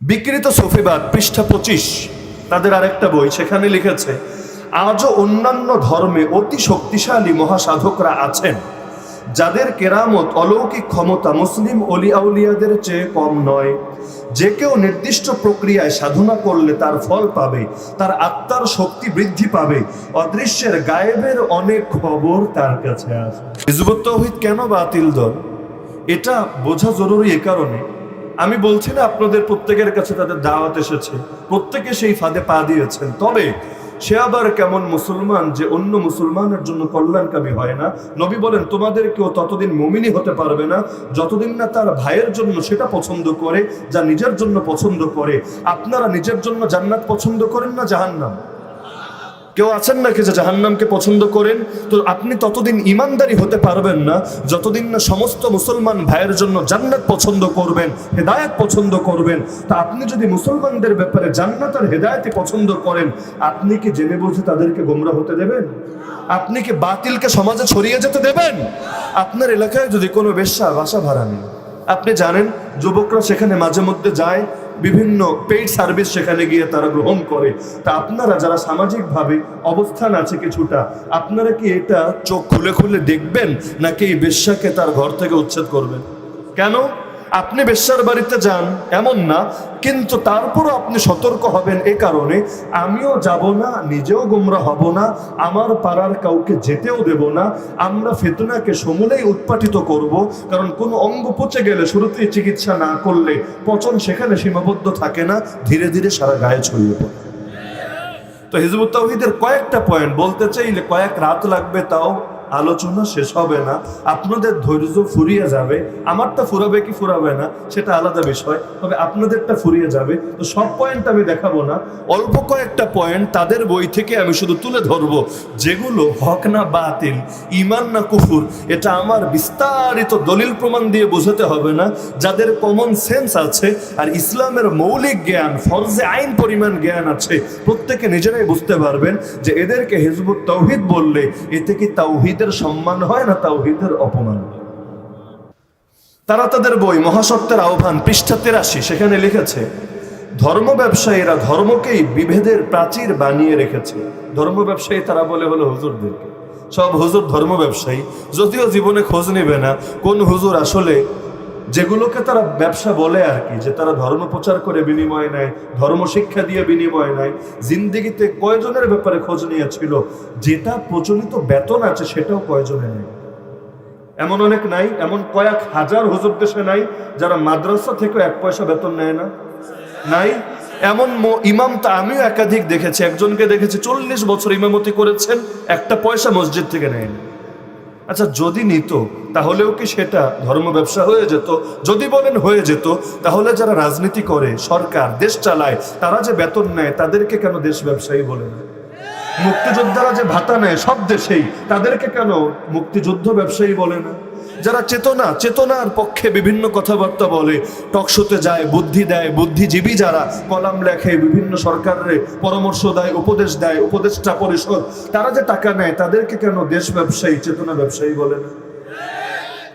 বিকৃত সুফিবাদ পৃষ্ঠা 25 তাদের আরেকটা বই, সেখানে লিখেছে আজও অন্যান্য ধর্মে অতি শক্তিশালী মহাসাধকরা আছেন যাদের কেরামত অলৌকিক ক্ষমতা মুসলিম অলি আউলিয়াদের চেয়ে কম নয়। যে কেউ নির্দিষ্ট প্রক্রিয়ায় সাধনা করলে তার ফল পাবে, তার আত্মার শক্তি বৃদ্ধি পাবে, অদৃশ্যের গায়েবের অনেক খবর তার কাছে আসে। হিজবুত তাওহীদ কেন বাতিল দল, এটা বোঝা জরুরি। এ কারণে আমি বলছি না আপনাদের প্রত্যেকের কাছে তাদের দাওয়াত এসেছে, প্রত্যেকে সেই ফাঁদে পা দিয়েছেন, তবে সে আবার কেমন মুসলমান যে অন্য মুসলমানের জন্য কল্যাণকামী হয় না। নবী বলেন তোমাদের কেউ ততদিন মুমিনী হতে পারবে না যতদিন না তার ভাইয়ের জন্য সেটা পছন্দ করে যা নিজের জন্য পছন্দ করে। আপনারা নিজের জন্য জান্নাত পছন্দ করেন না জাহান্নাম? কেউ আছেন নাকি যে জাহান্নামকে পছন্দ করেন? তো আপনি ততদিন ইমানদারি হতে পারবেন না যতদিন না সমস্ত মুসলমান ভাইয়ের জন্য জান্নাত পছন্দ করবেন, হেদায়েত পছন্দ করবেন। তা আপনি যদি মুসলমানদের ব্যাপারে জান্নাত আর হেদায়েতই পছন্দ করেন, আপনি কি জেনে বুঝে তাদেরকে গোমরা হতে দেবেন? আপনি কি বাতিলকে সমাজে ছড়িয়ে যেতে দেবেন? আপনার এলাকায় যদি কোনো বেশ্যা বাসা ভাড়া নেই, আপনি জানেন যুবকরা সেখানে মাঝে মধ্যে যায়, বিভিন্ন পেইড সার্ভিস সেখানে গিয়ে তারা গ্রহণ করে। তা আপনারা যারা সামাজিকভাবে অবস্থান আছে কিছুটা, আপনারা কি এটা চোখ খুলে খুলে দেখবেন নাকি এই বেশ্যাকে তার ঘর থেকে উচ্ছেদ করবেন? কেন? আপনি বেশ্যার বাড়িতে যান এমন না, কিন্তু তারপরও আপনি সতর্ক হবেন। এ কারণে আমিও যাব না, নিজেও গোমরা হব না, আমার পাড়ার কাউকে যেতেও দেব না। আমরা ফিতনাকে সমূলেই উৎপাটিত করব, কারণ কোনো অঙ্গ পচে গেলে শুরুতেই চিকিৎসা না করলে পচন সেখানে সীমাবদ্ধ থাকে না, ধীরে ধীরে সারা গায়ে ছড়িয়ে পড়ে। তো হিজবুত তাওহীদের কয়েকটা পয়েন্ট বলতে চাইলে কয়েক রাত লাগবে, তাও আলোচনা শেষ হবে না। আপনাদের ধৈর্য ফুরিয়ে যাবে, আমারটা ফুরাবে কি ফুরাবে না সেটা আলাদা বিষয়, তবে আপনাদেরটা ফুরিয়ে যাবে। তো সব পয়েন্ট আমি দেখাবো না, অল্প কয়েকটা পয়েন্ট তাদের বই থেকে আমি শুধু তুলে ধরবো, যেগুলো হক না বাতিল, ইমান না কুফুর, এটা আমার বিস্তারিত দলিল প্রমাণ দিয়ে বোঝাতে হবে না। যাদের কমন সেন্স আছে আর ইসলামের মৌলিক জ্ঞান, ফরজে আইন পরিমাণ জ্ঞান আছে, প্রত্যেকে নিজেরাই বুঝতে পারবেন যে এদেরকে হিজবুত তাওহীদ বললে এতে কি তাওহীদের সম্মান হয় না তাওহীদের অপমান? তারা তাদের বই মহাসত্যের আহ্বান পৃষ্ঠা 83 সেখানে লিখেছে ধর্ম ব্যবসায়ীরা ধর্মকেই বিভেদের প্রাচীর বানিয়ে রেখেছে। ধর্ম ব্যবসায়ী তারা বলে হলো হুজুরদেরকে, সব হুজুর ধর্ম ব্যবসায়ী, যদিও জীবনে খোঁজ নেবে না কোন হুজুর আসলে যেগুলোকে তারা ব্যবসা বলে আর কি, যে তারা ধর্ম প্রচার করে বিনিময় নেয়, ধর্ম শিক্ষা দিয়ে বিনিময় নেয়। জিন্দিগিতে কয়জনের ব্যাপারে খোঁজ নিয়েছিল যেটা প্রচলিত বেতন আছে সেটাও কয়জনে নেই? এমন অনেক নাই, এমন কয়েক হাজার হুজুর দেশে নাই যারা মাদ্রাসা থেকে 1 পয়সা বেতন নেয় না? নাই। এমন ইমাম তো আমিও একাধিক দেখেছি, একজনকে দেখেছি 40 বছর ইমামতি করেছেন, 1 পয়সা মসজিদ থেকে নেয়নি। আচ্ছা, যদি নিত তাহলেও কি সেটা ধর্ম ব্যবসা হয়ে যেত? যদি বলেন হয়ে যেত, তাহলে যারা রাজনীতি করে, সরকার দেশ চালায়, তারা যে বেতন নেয় তাদেরকে কেন দেশ ব্যবসায়ী বলে না? মুক্তিযোদ্ধারা যে ভাতা নেয় সব দেশেই, তাদেরকে কেন মুক্তিযুদ্ধ ব্যবসায়ী বলে না? যারা চেতনার পক্ষে বিভিন্ন কথাবার্তা বলে, টকশোতে যায়, বুদ্ধি দেয়, বুদ্ধিজীবী যারা কলাম লেখে, বিভিন্ন সরকারের পরামর্শ দেয়, উপদেশ দেয়, উপদেষ্টা পরিষদ, তারা যে টাকা নেয় তাদেরকে কেন দেশ ব্যবসায়ী, চেতনা ব্যবসায়ী বলে না?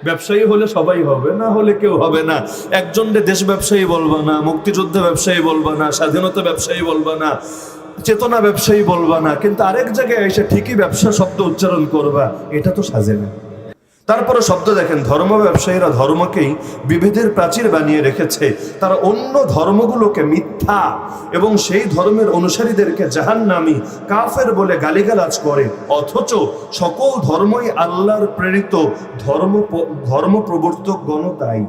ব্যবসায়ী হলে সবাই হবে, না হলে কেউ হবে না। একজনকে দেশ ব্যবসায়ী বলবা না, মুক্তিযুদ্ধ ব্যবসায়ী বলবা না, স্বাধীনতা ব্যবসায়ী বলবা না, চেতনা ব্যবসায়ী বলবা না, কিন্তু আরেক জায়গায় এসে ঠিকই ব্যবসা শব্দ উচ্চারণ করবা, এটা তো সাজে না। তারপরে শব্দ দেখেন, ধর্ম ব্যবসায়ীরা ধর্মকেই বিভেদের প্রাচীর বানিয়ে রেখেছে। তারা অন্য ধর্মগুলোকে মিথ্যা এবং সেই ধর্মের অনুসারীদেরকে জাহান্নামী, কাফের বলে গালিগালাজ করে, অথচ সকল ধর্মই আল্লাহর প্রেরিত ধর্ম প্রবর্তক গণ তাই।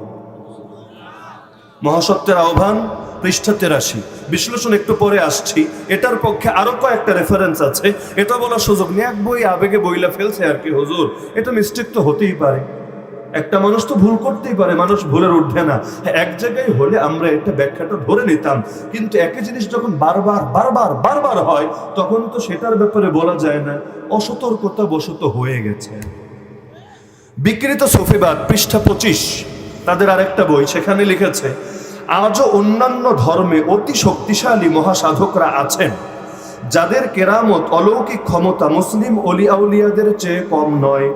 মহাসত্যের আহ্বান পৃষ্ঠা 83 বিশ্লেষণ একটু পরে আসছি। এটার পক্ষে আরো কয়েকটা রেফারেন্স আছে, এটা বলার সুযোগ নেই, এক বই আবেগে বইলা ফেলছে আর কি হুজুর, এটা মিস্টেক তো হতেই পারে, একটা মানুষ তো ভুল করতেই পারে, মানুষ ভুলের ঊর্ধ্বে না। এক জায়গায় হলে আমরা একটা ব্যাখ্যাটা ধরে নিতাম, কিন্তু একই জিনিস যখন বারবার হয় তখন তো সেটার ব্যাপারে বলা যায় না, অসতর্কতা বশত হয়ে গেছে। বিকৃত সুফিবাদ পৃষ্ঠা 25 তাদের আরেকটা বই, সেখানে লিখেছে আজও অন্যান্য ধর্মে অতি শক্তিশালী মহাসাধকরা আছেন যাদের কেরামত অলৌকিক ক্ষমতা মুসলিম অলি আউলিয়াদের চেয়ে কম নয়।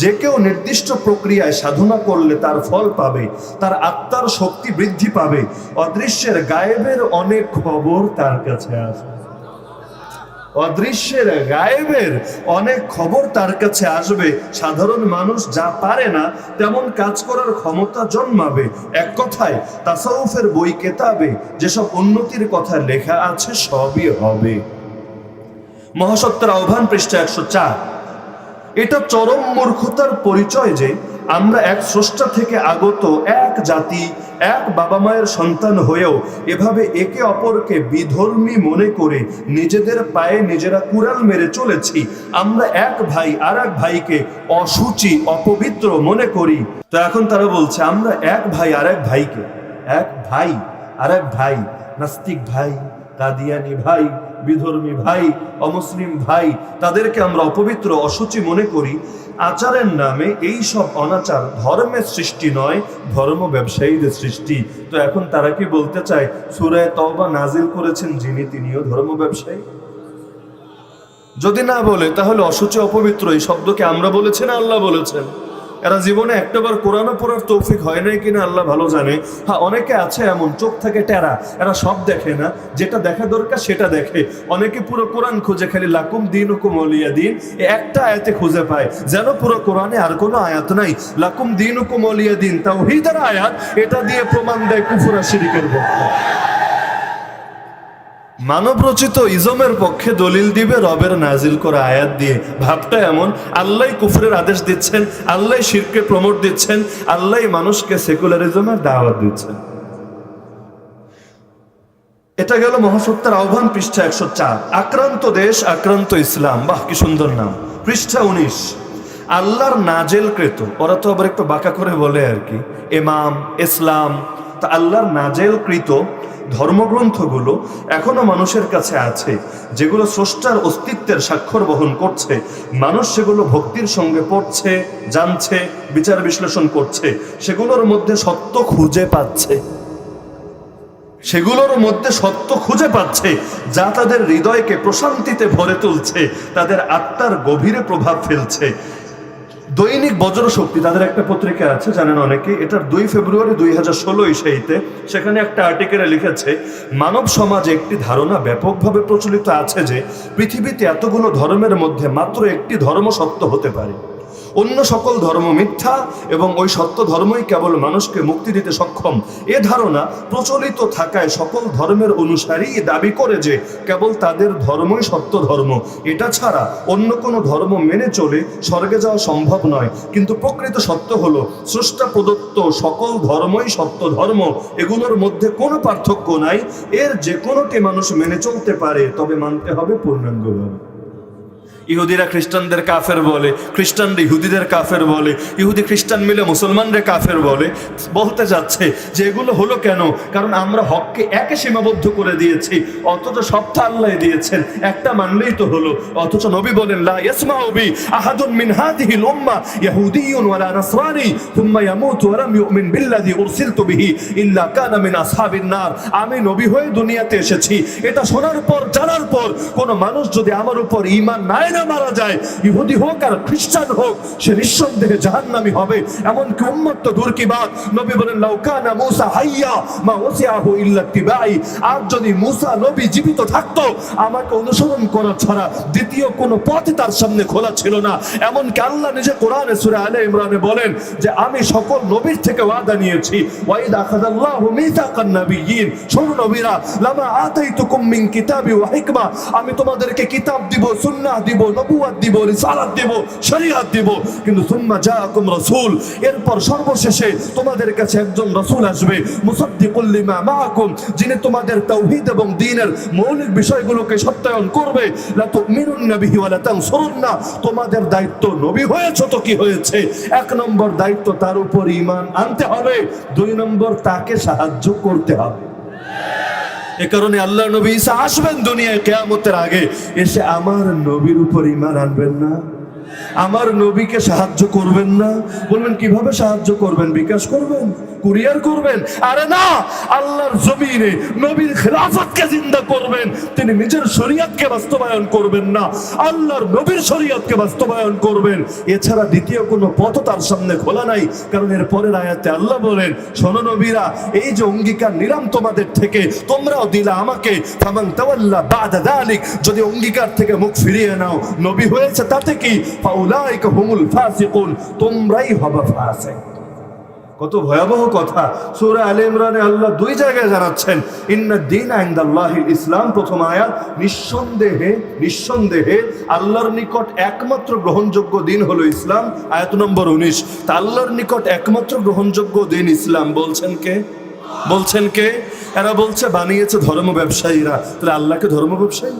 যে কেউ নির্দিষ্ট প্রক্রিয়ায় সাধনা করলে তার ফল পাবে, তার আত্মার শক্তি বৃদ্ধি পাবে। অদৃশ্যের গায়েবের অনেক খবর তার কাছে আসবে। অদৃশ্যের গায়েবের অনেক খবর তার কাছে আসবে। সাধারণ মানুষ যা পারে না তেমন কাজ করার ক্ষমতা জন্মাবে। এক কথায় তাসাউফের বই কেতাবে যেসব উন্নতির কথা লেখা আছে সবই হবে। মহাসত্যের আহ্বান পৃষ্ঠা 104। এটা চরম মূর্খতার পরিচয় যে আমরা এক স্রষ্টা থেকে আগত এক জাতি, এক বাবা মায়ের সন্তান হয়েও এভাবে একে অপরকে বিধর্মী মনে করে নিজেদের পায়ে নিজেরা কুড়াল মেরে চলেছি। আমরা এক ভাই আর এক ভাইকে অসুচি অপবিত্র মনে করি। তো এখন তারা বলছে আমরা এক ভাই আর এক ভাইকে, এক ভাই আর এক ভাই, নাস্তিক ভাই, কাদিয়ানি ভাই, বিধর্মী ভাই, অমুসলিম ভাই, তাদেরকে আমরা অপবিত্র অসুচি মনে করি। আচারের নামে এই সব অনাচার ধর্মের সৃষ্টি নয়, ধর্ম ব্যবসায়ীদের সৃষ্টি। তো এখন তারা কি বলতে চায় সূরা তওবা নাজিল করেছেন যিনি, তিনিও ধর্ম ব্যবসায়ী? যদি না বলে তাহলে অসুচি অপবিত্র এই শব্দকে আমরা বলেছি না আল্লাহ বলেছেন? এরা জীবনে একটাবার কোরআনও পড়ার তৌফিক হয় নাই কিনা আল্লাহ ভালো জানে। হ্যাঁ, অনেকে আছে এমন চোখ থাকে টেরা, এরা সব দেখে না, যেটা দেখা দরকার সেটা দেখে। অনেকে পুরো কোরআন খুঁজে খালি লাকুম দীনুকুম ওয়ালিয়া দিন একটা আয়াতে খুঁজে পায়, যেন পুরো কোরআনে আর কোনো আয়াত নাই। লাকুম দীনুকুম ওয়ালিয়া দিন তাওহীদের আয়াত, এটা দিয়ে প্রমাণ দেয় কুফর আর শিরকের পক্ষে। মানব রচিত ইজমের পক্ষে দলিল দিবে রবের নাজিল করা আয়াত দিয়ে। ভাবটা এমন, আল্লাহ কুফরের আদেশ দিচ্ছেন, আল্লাহ শিরকে প্রমোট দিচ্ছেন, আল্লাহ মানুষকে সেকুলারিজমের দাওয়াত দিচ্ছেন। এটা গেল মহাসত্যের আহ্বান পৃষ্ঠা 104। আক্রান্ত দেশ আক্রান্ত ইসলাম, বাহ কি সুন্দর নাম। পৃষ্ঠা 19। আল্লাহর নাজেলকৃত, ওরা তো আবার একটু বাঁকা করে বলে আর কি, ইমাম ইসলাম। তা আল্লাহর নাজেলকৃত ধর্মগ্রন্থগুলো এখনো মানুষের কাছে আছে, যেগুলো স্রষ্টার অস্তিত্বের স্বাক্ষর বহন করছে। মানুষ সেগুলো ভক্তির সঙ্গে পড়ছে, জানছে, বিচার বিশ্লেষণ করছে। সেগুলোর মধ্যে সত্য খুঁজে পাচ্ছে, সেগুলোর মধ্যে সত্য খুঁজে পাচ্ছে, যা তাদের হৃদয়কে প্রশান্তিতে ভরে তুলছে, তাদের আত্মার গভীরে প্রভাব ফেলছে। দৈনিক বজ্রশক্তি তাদের একটা পত্রিকা আছে, জানেন অনেকে, এটার 2 ফেব্রুয়ারি 2016 ইসেইতে সেখানে একটা আর্টিকেলে লিখেছে মানব সমাজে একটি ধারণা ব্যাপকভাবে প্রচলিত আছে যে পৃথিবীতে এতগুলো ধর্মের মধ্যে মাত্র একটি ধর্ম সত্য হতে পারে, অন্য সকল ধর্ম মিথ্যা এবং ওই সত্য ধর্মই কেবল মানুষকে মুক্তি দিতে সক্ষম। এ ধারণা প্রচলিত থাকায় সকল ধর্মের অনুসারী দাবি করে যে কেবল তাদের ধর্মই সত্য ধর্ম, এটা ছাড়া অন্য কোনো ধর্ম মেনে চলে স্বর্গে যাওয়া সম্ভব নয়। কিন্তু প্রকৃত সত্য হলো স্রষ্টা প্রদত্ত সকল ধর্মই সত্য ধর্ম, এগুলোর মধ্যে কোনো পার্থক্য নাই। এর যে কোনোটি মানুষ মেনে চলতে পারে, তবে মানতে হবে পূর্ণাঙ্গভাবে। ইহুদিরা খ্রিস্টানদের কাফের বলে, খ্রিস্টানরা ইহুদিদের কাফের বলে, ইহুদি খ্রিস্টান মিলে মুসলমানরা কাফের বলে। বলতে যাচ্ছে যে এগুলো হলো কেন? কারণ আমরা হককে একে সীমাবদ্ধ করে দিয়েছি, অথচ সবটা আল্লাহ দিয়েছেন, একটা মানলেই তো হলো। অথচ নবী বলেন লা ইয়াসমাউ বি আহাদুন মিন হাযিহিল উম্মাহ ইয়াহুদিয়্যুন ওয়ালা নাসরানি থুম্মা ইয়ামুতু ওয়া লাম ইউমিন বিল্লাযী উরসিলতু বিহি ইল্লা কানা মিন আসহাবিন নার। আমি নবী হয়ে দুনিয়াতে এসেছি, এটা শোনার পর জানার পর কোন মানুষ যদি আমার উপর ঈমান না মারা যায়, ইহুদি হোক আর খ্রিস্টান হোক, সে নিঃসন্দেহে জাহান্নামী হবে। এমনকি উম্মত তো দূর কি বাত, নবী বলেন লাউ কানা মূসা হাইয়া মা ওয়াসিআহু ইল্লা ইত্তিবাই। আর যদি মূসা নবী জীবিত থাকতো, আমাকে অনুসরণ করা ছাড়া দ্বিতীয় কোনো পথ তার সামনে খোলা ছিল না। এমনকি আল্লাহ নিজে কোরআনে সূরা আলে ইমরানে বলেন যে আমি সকল নবীর থেকে ওয়াদা নিয়েছি, ওয়াইদ আখাযাল্লাহু মিসাকান নাবিয়্যিন, শোনো নবীরা, লামা আতাইতুকুম মিন কিতাবি ওয়া হিকমা, আমি তোমাদেরকে কিতাব দিব, সুন্নাহ দিব, নবুয়ত দিব, রিসালাত দিব, শরীয়ত দিব, কিন্তু সুম্মা জাআকুম রাসূল, এরপর সর্বশেষে তোমাদের কাছে একজন রাসূল আসবে, মুসাদ্দিকুল লিমা মাআকুম, যিনি তোমাদের তাওহীদ এবং দ্বীনের মৌলিক বিষয়গুলোকে সত্যায়ন করবে। লা তুমিনুন্না বিহি ওয়া লা তানসুরুন্না, তোমাদের দায়িত্ব, নবী হয়েছে তো কি হয়েছে, 1 নম্বর দায়িত্ব তার উপর ঈমান আনতে হবে, 2 নম্বর তাকে সাহায্য করতে হবে। এ কারণে আল্লাহ নবী ঈসা আসবেন দুনিয়ায় কিয়ামতের আগে, এসে আমার নবীর উপর ঈমান আনবেন না, আমার নবীকে সাহায্য করবেন না। বলবেন কিভাবে সাহায্য করবেন? বিকাশ করবেন? কুরিয়ার করবেন? আরে না, আল্লাহর জমিনে নবীর খেলাফতকে জিন্দা করবেন, তিনি নিজের শরীয়তকে বাস্তবায়ন করবেন না, আল্লাহর নবীর শরীয়তকে বাস্তবায়ন করবেন। এছাড়া দ্বিতীয় কোনো পথ তার সামনে খোলা নাই। কারণ এর পরের আয়াতে আল্লাহ বলেন, শোনো নবীরা, এই যে অঙ্গীকার নিলাম তোমাদের থেকে, তোমরাও দিলা আমাকে, ফামান তাওয়াল্লা বাদা যালিক, যদি অঙ্গীকার থেকে মুখ ফিরিয়ে নাও, নবী হয়েছে তাতে কি, ফাউলাইকা হুমুল ফাসিকুন, তোমরাই হবে ফাসিক। কত ভয়াবহ কথা! সূরা আলে ইমরানে আল্লাহ দুই জায়গায় জানাচ্ছেন, ইন্নাদ দীনা ইনদাল্লাহিল ইসলাম, প্রথম আয়াত, নিঃসন্দেহে আল্লাহর নিকট একমাত্র গ্রহণযোগ্য দিন হলো ইসলাম। আয়াত নম্বর 19, তা আল্লাহর নিকট একমাত্র গ্রহণযোগ্য দিন ইসলাম। বলছেন কে? এরা বলছে বানিয়েছে ধর্ম ব্যবসায়ীরা। তাহলে আল্লাহকে ধর্ম ব্যবসায়ী?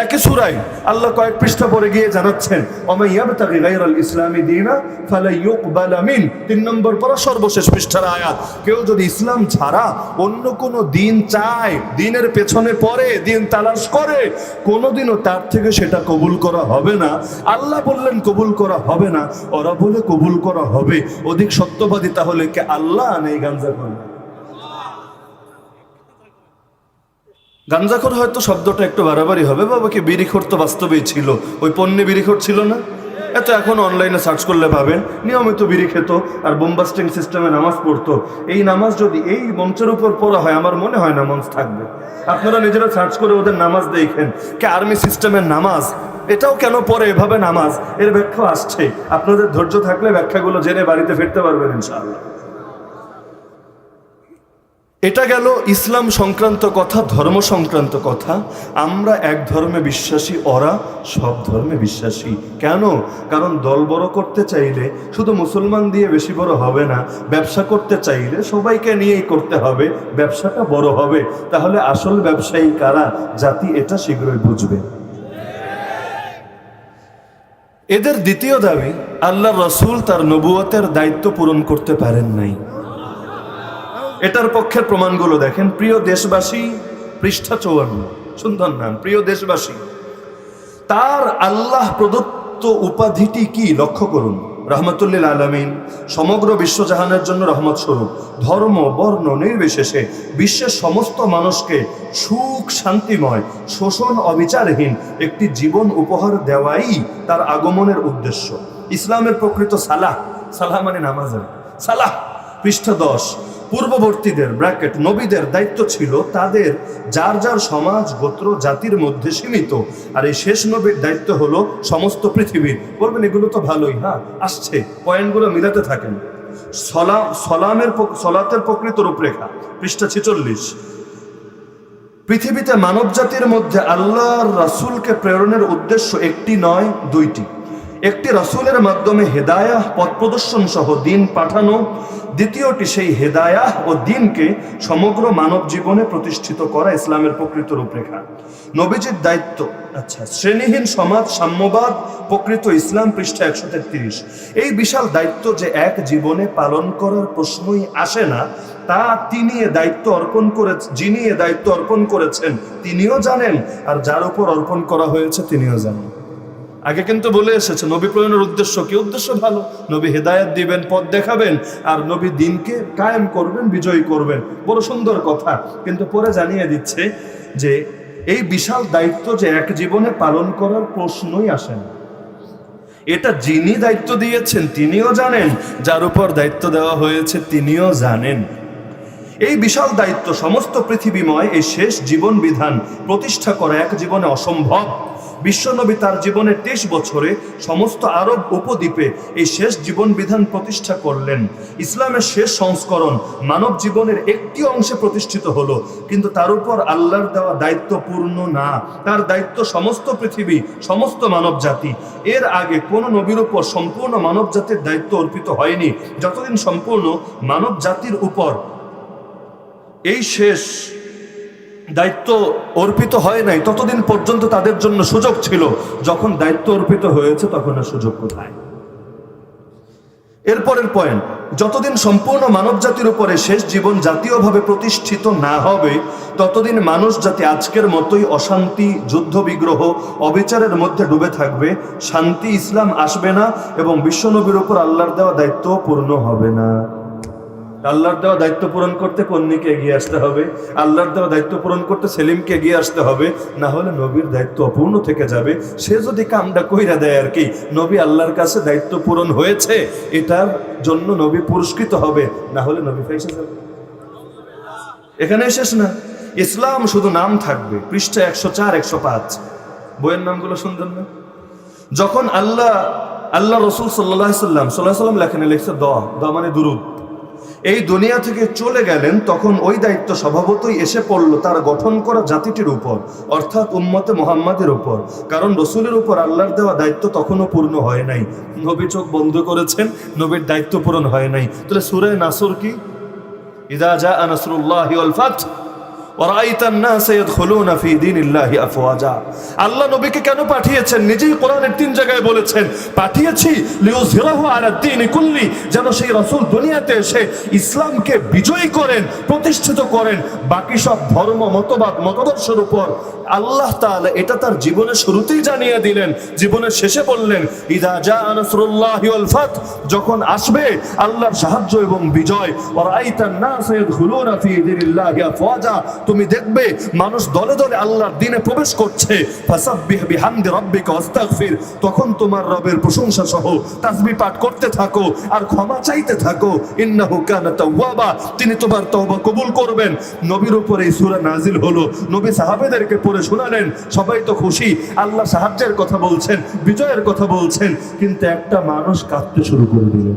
একই সূরায় আল্লাহ কয়েক পৃষ্ঠা পরে গিয়ে জানাচ্ছেন, ওমাই ইয়াবতাগি গায়রাল ইসলামি দীনা ফালা ইউকবালা মিন, 3 নম্বর পড়া সর্বশেষ পৃষ্ঠার আয়াত। কেউ যদি ইসলাম ছাড়া অন্য কোনো দিন চায়, দিনের পেছনে পড়ে, দিন তালাশ করে, কোনোদিনও তার থেকে সেটা কবুল করা হবে না। আল্লাহ বললেন কবুল করা হবে না, ওরা বলে কবুল করা হবে। অধিক সত্যবাদী তাহলে কে, আল্লাহ নেই গাঞ্জাখোর? গাঞ্জাখোর হয়তো শব্দটা একটু বাড়াবাড়ি হবে, বাবা কি বিড়িখোর তো বাস্তবেই ছিল, ওই পণ্যে বিড়িখোর ছিল না? এত এখন অনলাইনে সার্চ করলে পাবেন, নিয়মিত বিড়ি খেত আর বোমবাস্টিং সিস্টেমে নামাজ পড়তো। এই নামাজ যদি এই মঞ্চের উপর পড়া হয়, আমার মনে হয় না মঞ্চ থাকবে। আপনারা নিজেরা সার্চ করে ওদের নামাজ দেখেন, কে আর্মি সিস্টেমের নামাজ, এটাও কেন পড়ে এভাবে নামাজ, এর ব্যাখ্যা আসছে। আপনাদের ধৈর্য থাকলে ব্যাখ্যাগুলো জেনে বাড়িতে ফিরতে পারবেন ইনশাআল্লাহ। এটা গেল ইসলাম সংক্রান্ত কথা, ধর্ম সংক্রান্ত কথা। আমরা এক ধর্মে বিশ্বাসী, ওরা সব ধর্মে বিশ্বাসী। কেন? কারণ দল বড় করতে চাইলে শুধু মুসলমান দিয়ে বেশি বড় হবে না, ব্যবসা করতে চাইলে সবাইকে নিয়েই করতে হবে, ব্যবসাটা বড় হবে। তাহলে আসল ব্যবসায়ী কারা, জাতি এটা শীঘ্রই বুঝবে। এদের দ্বিতীয় দাবি, আল্লাহ রাসূল তার নবুয়তের দায়িত্ব পূরণ করতে পারেন নাই। এটার পক্ষের প্রমাণগুলো দেখেন। প্রিয় দেশবাসী, পৃষ্ঠা 54, সুন্দর নাম, প্রিয় দেশবাসী। তার আল্লাহ প্রদত্ত উপাধিটি কি লক্ষ্য করুন। রহমতুল্লিল আলামিন, সমগ্র বিশ্বজাহানের জন্য রহমত স্বরূপ, ধর্ম বর্ণ নির্বিশেষে বিশ্বের সমস্ত মানুষকে সুখ শান্তিময়, শোষণ অবিচারহীন একটি জীবন উপহার দেওয়াই তার আগমনের উদ্দেশ্য। ইসলামের প্রকৃত সালাহ মানে নামাজের সালাহ। পৃষ্ঠা 10, পূর্ববর্তীদের ব্র্যাকেট নবীদের দায়িত্ব ছিল তাদের যার যার সমাজ, গোত্র, জাতির মধ্যে সীমিত। আর এই শেষ নবীর দায়িত্ব হলো সমস্ত পৃথিবীর। বলবেন এগুলো তো ভালোই, হ্যাঁ আসছে, পয়েন্টগুলো মিলাতে থাকেন। সলাতের প্রকৃত রূপরেখা, পৃষ্ঠা 46। পৃথিবীতে মানব জাতির মধ্যে আল্লাহর রাসূলকে প্রেরণের উদ্দেশ্য একটি নয়, দুইটি। একটি রাসূলের মাধ্যমে হেদায়াহ, পথ প্রদর্শন সহ দিন পাঠানো। দ্বিতীয়টি সেই হেদায়াহ ও দিনকে সমগ্র মানব জীবনে প্রতিষ্ঠিত করা, ইসলামের প্রকৃত রূপরেখা। নবীজির দায়িত্ব, আচ্ছা, শ্রেণীহীন সমাজ, সাম্যবাদ, প্রকৃত ইসলাম, পৃষ্ঠা 133। এই বিশাল দায়িত্ব যে এক জীবনে পালন করার প্রশ্নই আসে না, তা যিনি এ দায়িত্ব অর্পণ করেছেন তিনিও জানেন, আর যার উপর অর্পণ করা হয়েছে তিনিও জানেন। আগে কিন্তু বলে এসেছে নবী প্রেরণের উদ্দেশ্য কি? উদ্দেশ্য ভালো, নবী হেদায়েত দিবেন, পথ দেখাবেন, আর নবী দিনকে কায়েম করবেন, বিজয়ী করবেন। বড় সুন্দর কথা। কিন্তু পরে জানিয়ে দিচ্ছে যে এই বিশাল দায়িত্ব যে এক জীবনে পালন করার প্রশ্নই আসে না। এটা যিনি দায়িত্ব দিয়েছেন তিনিও জানেন, যার উপর দায়িত্ব দেওয়া হয়েছে তিনিও জানেন। এই বিশাল দায়িত্ব সমস্ত পৃথিবীময় এই শেষ জীবন বিধান প্রতিষ্ঠা করা এক জীবনে অসম্ভব। বিশ্বনবী তার জীবনের 23 বছরে সমস্ত আরব উপদ্বীপে এই শেষ জীবন বিধান প্রতিষ্ঠা করলেন। ইসলামের শেষ সংস্করণ মানব জীবনের একটি অংশে প্রতিষ্ঠিত হলো, কিন্তু তার উপর আল্লাহর দেওয়া দায়িত্ব পূর্ণ না। তার দায়িত্ব সমস্ত পৃথিবী, সমস্ত মানব জাতি। এর আগে কোন নবীর উপর সম্পূর্ণ মানব জাতির দায়িত্ব অর্পিত হয়নি। যতদিন সম্পূর্ণ মানব জাতির উপর এই শেষ দায়িত্ব অর্পিত হয় নাই, ততদিন পর্যন্ত তাদের জন্য সুযোগ ছিল। যখন দায়িত্ব অর্পিত হয়েছে তখন আর সুযোগ কোথায়? এরপরের পয়েন্ট, যতদিন সম্পূর্ণ মানব জাতির উপরে শেষ জীবন জাতীয়ভাবে প্রতিষ্ঠিত না হবে, ততদিন মানুষ জাতি আজকের মতোই অশান্তি, যুদ্ধ বিগ্রহ, অবিচারের মধ্যে ডুবে থাকবে। শান্তি, ইসলাম আসবে না এবং বিশ্বনবীর উপর আল্লাহর দেওয়া দায়িত্ব পূর্ণ হবে না। আল্লাহর দেওয়া দায়িত্ব পূরণ করতে কন্যিকে এগিয়ে আসতে হবে, আল্লাহর দেওয়া দায়িত্ব পূরণ করতে সেলিমকে এগিয়ে আসতে হবে, না হলে নবীর দায়িত্ব অপূর্ণ থেকে যাবে। সে যদি কামটা কইরা দেয় আর কি, নবী আল্লাহর কাছে দায়িত্ব পূরণ হয়েছে এটার জন্য নবী পুরস্কৃত হবে, না হলে নবী ফাইসে যাবে। এখানে শেষ না, ইসলাম শুধু নাম থাকবে। পৃষ্ঠা 104 105 বইয়ের নামগুলো শুনবেন না। যখন আল্লাহ রসুল সাল্লাল্লাহু সাল্লাম লেখেন, লিখছে দ মানে দুরুদ, এই দুনিয়া থেকে চলে গেলেন, তখন ওই দায়িত্ব স্বভাবতই এসে পড়লো তার গঠন করা জাতিটির উপর, অর্থাৎ উম্মতে মুহাম্মাদের উপর। কারণ রসুলের উপর আল্লাহর দেওয়া দায়িত্ব তখনও পূর্ণ হয় নাই। নবী চোখ বন্ধ করেছেন, নবীর দায়িত্ব পূরণ হয় নাই। তাহলে সূরা নাসর কি? ইযা জাআ নাসরুল্লাহি ওয়াল ফাতহ ওয়ারাইতান নাস ইয়াদখুলুনা ফি দীনিল্লাহি আফওয়াজা। আল্লাহ নবীকে কেন পাঠিয়েছেন? নিজেই কোরআনের 3 জায়গায় বলেছেন, পাঠিয়েছি লিউযহিরাহু আলা দ্বীনি কুল্লি, যেন সেই রাসূল দুনিয়াতে এসে ইসলামকে বিজয়ী করেন, প্রতিষ্ঠিত করেন বাকি সব ধর্ম মতবাদ মতাদর্শের উপর। আল্লাহ তাআলা এটা তার জীবনের শুরুতেই জানিয়ে দিলেন, জীবনের শেষে বললেন ইযা জাআ নাসরুল্লাহি ওয়াল ফাতহ, যখন আসবে আল্লাহর সাহায্য এবং বিজয়, ওয়ারাইতান নাস ইয়াদখুলুনা ফি দীনিল্লাহি আফওয়াজা, তুমি দেখবে মানুষ দলে দলে আল্লাহর দ্বীনে প্রবেশ করছে। ফাসাব্বিহ বিহামদি রাব্বিকা ওয়াস্তাগফির, তখন তোমার রবের প্রশংসা সহ তাসবিহ পাঠ করতে থাকো আর ক্ষমা চাইতে থাকো। ইন্নাহু কানা তাওয়াবা, তিনি তোমার তওবা কবুল করবেন। নবীর উপর এই সূরা নাজিল হলো, নবী সাহাবেদেরকে পড়ে শোনালেন, সবাই তো খুশি, আল্লাহ সাহায্যের কথা বলছেন, বিজয়ের কথা বলছেন, কিন্তু একটা মানুষ কাঁদতে শুরু করে দিলেন।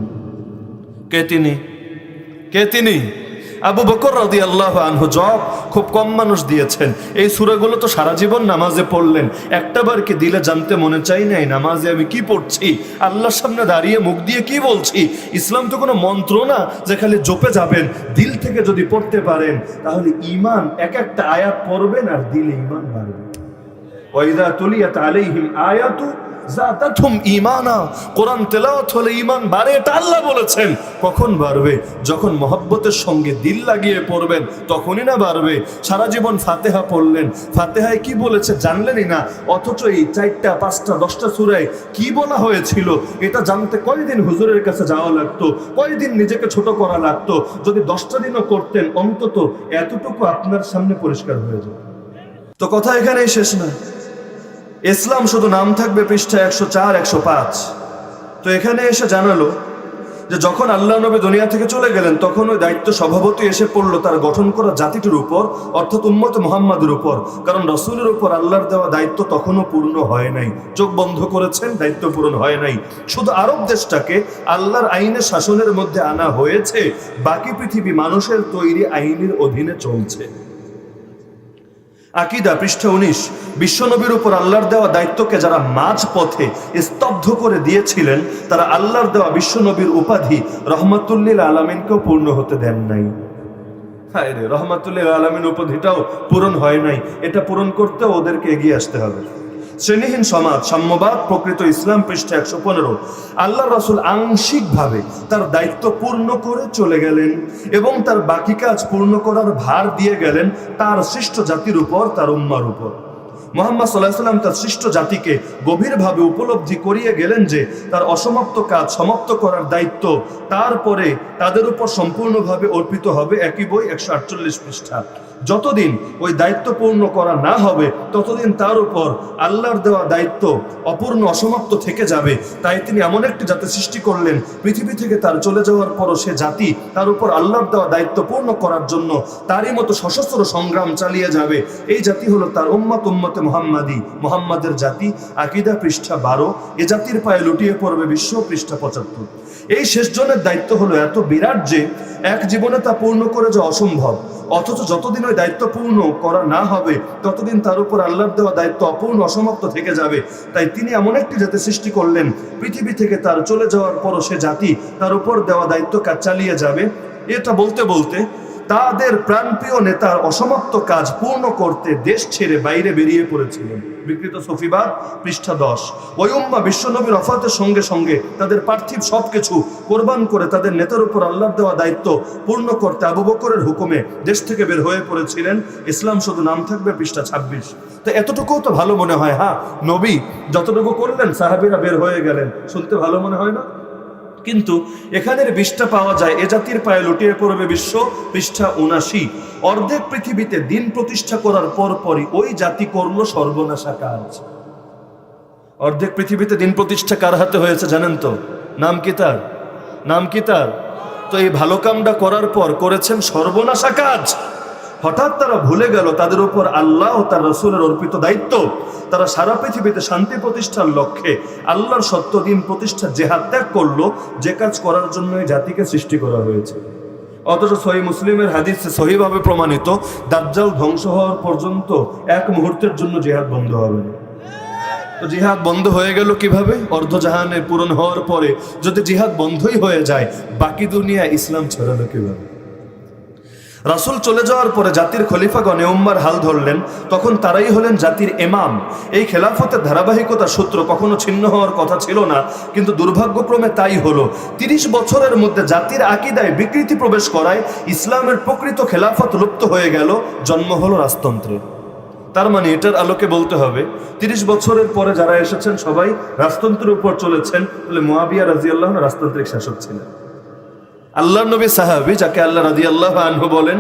কে তিনি? আবু বকর রাদিয়াল্লাহু আনহু। জবাব খুব কম মানুষ দিয়েছেন। এই সূরাগুলো তো সারা জীবন নামাজে পড়লেন, একটাবার কি দিলে জানতে মনে চাই নাই নামাজে আমি কি পড়ছি, আল্লাহর সামনে দাঁড়িয়ে মুখ দিয়ে কি বলছি? ইসলাম তো কোনো মন্ত্র না যে খালি জপে যাবেন। দিল থেকে যদি পড়তে পারেন তাহলে ঈমান, এক একটা আয়াত পড়বেন আর দিলে ঈমান বাড়বে। ওয়াইদা তুলিয়াত আলাইহিম আয়াতু যাতাতুম ঈমানা, কোরআন তেলাওয়াত হলে ঈমান বাড়ে, এটা আল্লাহ বলেছেন। কখন বাড়বে? যখন মহব্বতের সঙ্গে দিল লাগিয়ে পড়বেন, তখনই না বাড়বে। সারা জীবন ফাতিহা পড়লেন, ফাতিহায় কি বলেছে জানলেনই না, অথচ এই 4টা 5টা 10টা সূরায় কি বলা হয়েছিল এটা জানতে কয়দিন হুজুরের কাছে যাওয়া লাগতো, কয়দিন নিজেকে ছোট করা লাগতো। যদি 10টা দিনও করতেন, অন্তত এতটুকু আপনার সামনে পরিষ্কার হয়ে যেত। তো কথা এখানেই শেষ না, ইসলাম শুধু নাম থাকবে। পৃষ্ঠা 104 105। তো এখানে এসে জানালো যে যখন আল্লাহ নবী দুনিয়া থেকে চলে গেলেন, তখন ওই দায়িত্ব স্বভাবতই এসে পড়লো তার গঠন করা জাতিটির উপর, অর্থাৎ উম্মতে মুহাম্মাদের উপর। কারণ রাসূলের উপর আল্লাহর দেওয়া দায়িত্ব তখনও পূর্ণ হয় নাই। চোখ বন্ধ করেছেন, দায়িত্ব পূরণ হয় নাই। শুধু আরব দেশটাকে আল্লাহর আইনের শাসনের মধ্যে আনা হয়েছে, বাকি পৃথিবী মানুষের তৈরি আইনের অধীনে চলছে। আকীদা পৃষ্ঠা 19। বিশ্বনবীর উপর আল্লাহর দেওয়া দায়িত্বকে যারা মাঝ পথে স্তব্ধ করে দিয়েছিলেন, তারা আল্লাহর দেওয়া বিশ্বনবীর উপাধি রহমাতুল লিল আলামিনকেও পূর্ণ হতে দেন নাই। হায় রে, রহমাতুল লিল আলামিন উপাধিটাও পূরণ হয় নাই। এটা পূরণ করতেও ওদেরকে এগিয়ে আসতে হবে। শ্রেণীহীন সমাজ, সাম্যবাদ, প্রকৃত ইসলাম পৃষ্ঠা 115। আল্লাহ রাসূল আংশিকভাবে তার দায়িত্ব পূর্ণ করে চলে গেলেন এবং তার বাকি কাজ পূর্ণ করার ভার দিয়ে গেলেন তার সৃষ্ট জাতির উপর, তার উম্মার উপর। মুহাম্মদ সাল্লাল্লাহু আলাইহি ওয়াসাল্লাম তার সৃষ্ট জাতিকে গভীরভাবে উপলব্ধি করিয়ে গেলেন যে তার অসমাপ্ত কাজ সমাপ্ত করার দায়িত্ব তারপরে তাদের উপর সম্পূর্ণভাবে অর্পিত হবে। একই বই 148 পৃষ্ঠা। যতদিন ওই দায়িত্ব পূর্ণ করা না হবে, ততদিন তার উপর আল্লাহর দেওয়া দায়িত্ব অপূর্ণ অসমাপ্ত থেকে যাবে। তাই তিনি এমন একটি জাতি সৃষ্টি করলেন, পৃথিবী থেকে তার চলে যাওয়ার পরও সে জাতি তার উপর আল্লাহর দেওয়া দায়িত্ব পূর্ণ করার জন্য তারই মতো সশস্ত্র সংগ্রাম চালিয়ে যাবে। এই জাতি হলো তার উম্মতে মুহাম্মাদি, মুহাম্মাদের জাতি। আকীদা পৃষ্ঠা 12। এ জাতির পায়ে লুটিয়ে পড়বে বিশ্ব পৃষ্ঠা 75। এই শেষজনের দায়িত্ব হলো এত বিরাট যে এক জীবনে তা পূর্ণ করে যাওয়া অসম্ভব। অথচ যতদিন ওই দায়িত্ব পূর্ণ করা না হবে, ততদিন তার উপর আল্লাহর দেওয়া দায়িত্ব অপূর্ণ অসমাপ্ত থেকে যাবে। তাই তিনি এমন একটি জাতি সৃষ্টি করলেন, পৃথিবী থেকে তার চলে যাওয়ার পরও সে জাতি তার উপর দেওয়া দায়িত্ব কাজ চালিয়ে যাবে। এটা বলতে বলতে তাদের প্রাণপ্রিয় নেতার অসমাপ্ত কাজ পূর্ণ করতে দেশ ছেড়ে বাইরে বেরিয়ে পড়েছিলেন। বিকৃত সফিবাদ পৃষ্ঠা 10। ওই উম্মাহ বিশ্বনবীর ওফাতের সঙ্গে সঙ্গে তাদের পার্থিব সবকিছু কোরবান করে তাদের নেতার উপর আল্লাহর দেওয়া দায়িত্ব পূর্ণ করতে আবু বকরের হুকুমে দেশ থেকে বের হয়ে পড়েছিলেন। ইসলাম শুধু নাম থাকবে পৃষ্ঠা 26। তো এতটুকুও তো ভালো মনে হয়। হ্যাঁ, নবী যতটুকু করলেন সাহাবীরা বের হয়ে গেলেন, শুনতে ভালো মনে হয় না? কিন্তু এখানের 20টা পাওয়া যায়, এ জাতির পায়ে লুটিয়ে পড়বে বিশ্ব, পৃষ্ঠা 79। অর্ধেক পৃথিবীতে দিন প্রতিষ্ঠা করার পরপরই ওই জাতি করলো সর্বনাশা কাজ। অর্ধেক পৃথিবীতে দিন প্রতিষ্ঠা কার হাতে হয়েছে জানেন তো? নাম কি তার? নাম কি তার? তো এই ভালো কামটা করার পর করেছেন সর্বনাশা কাজ। হঠাৎ তারা ভুলে গেল তাদের উপর আল্লাহ ও তার রাসূলের অর্পিত দায়িত্ব। তারা সারা পৃথিবীতে শান্তি প্রতিষ্ঠার লক্ষ্যে আল্লাহর সত্য দিন প্রতিষ্ঠা জেহাদ ত্যাগ করলো, যে কাজ করার জন্য এই জাতিকে সৃষ্টি করা হয়েছে। অথচ সহিহ মুসলিমের হাদিসে সহিভাবে প্রমাণিত, দাজ্জাল ধ্বংস হওয়ার পর্যন্ত এক মুহূর্তের জন্য জিহাদ বন্ধ হবে না। তো জিহাদ বন্ধ হয়ে গেল কিভাবে? অর্ধজাহানে পূরণ হওয়ার পরে যদি জিহাদ বন্ধই হয়ে যায়, বাকি দুনিয়া ইসলাম ছড়ালো কিভাবে? রাসূল চলে যাওয়ার পরে জাতির খলিফাগণে উম্মার হাল ধরলেন, তখন তারাই হলেন জাতির ইমাম। এই খেলাফতের ধারাবাহিকতার সূত্র কখনো ছিন্ন হওয়ার কথা ছিল না, কিন্তু দুর্ভাগ্যক্রমে তাই হলো। 30 বছরের মধ্যে জাতির আকীদায় বিকৃতি প্রবেশ করায় ইসলামের প্রকৃত খেলাফত লুপ্ত হয়ে গেল, জন্ম হলো রাজতন্ত্রের। তার মানে এটার আলোকে বলতে হবে 30 বছরের পরে যারা এসেছেন সবাই রাজতন্ত্রের উপর চলেছেন, তাহলে মুআবিয়া রাদিয়াল্লাহু আনহু রাজতান্ত্রিক শাসক ছিলেন। আল্লাহর নবী সাহাবী, যাকে আল্লাহ রাদিয়াল্লাহু আনহু বলেন,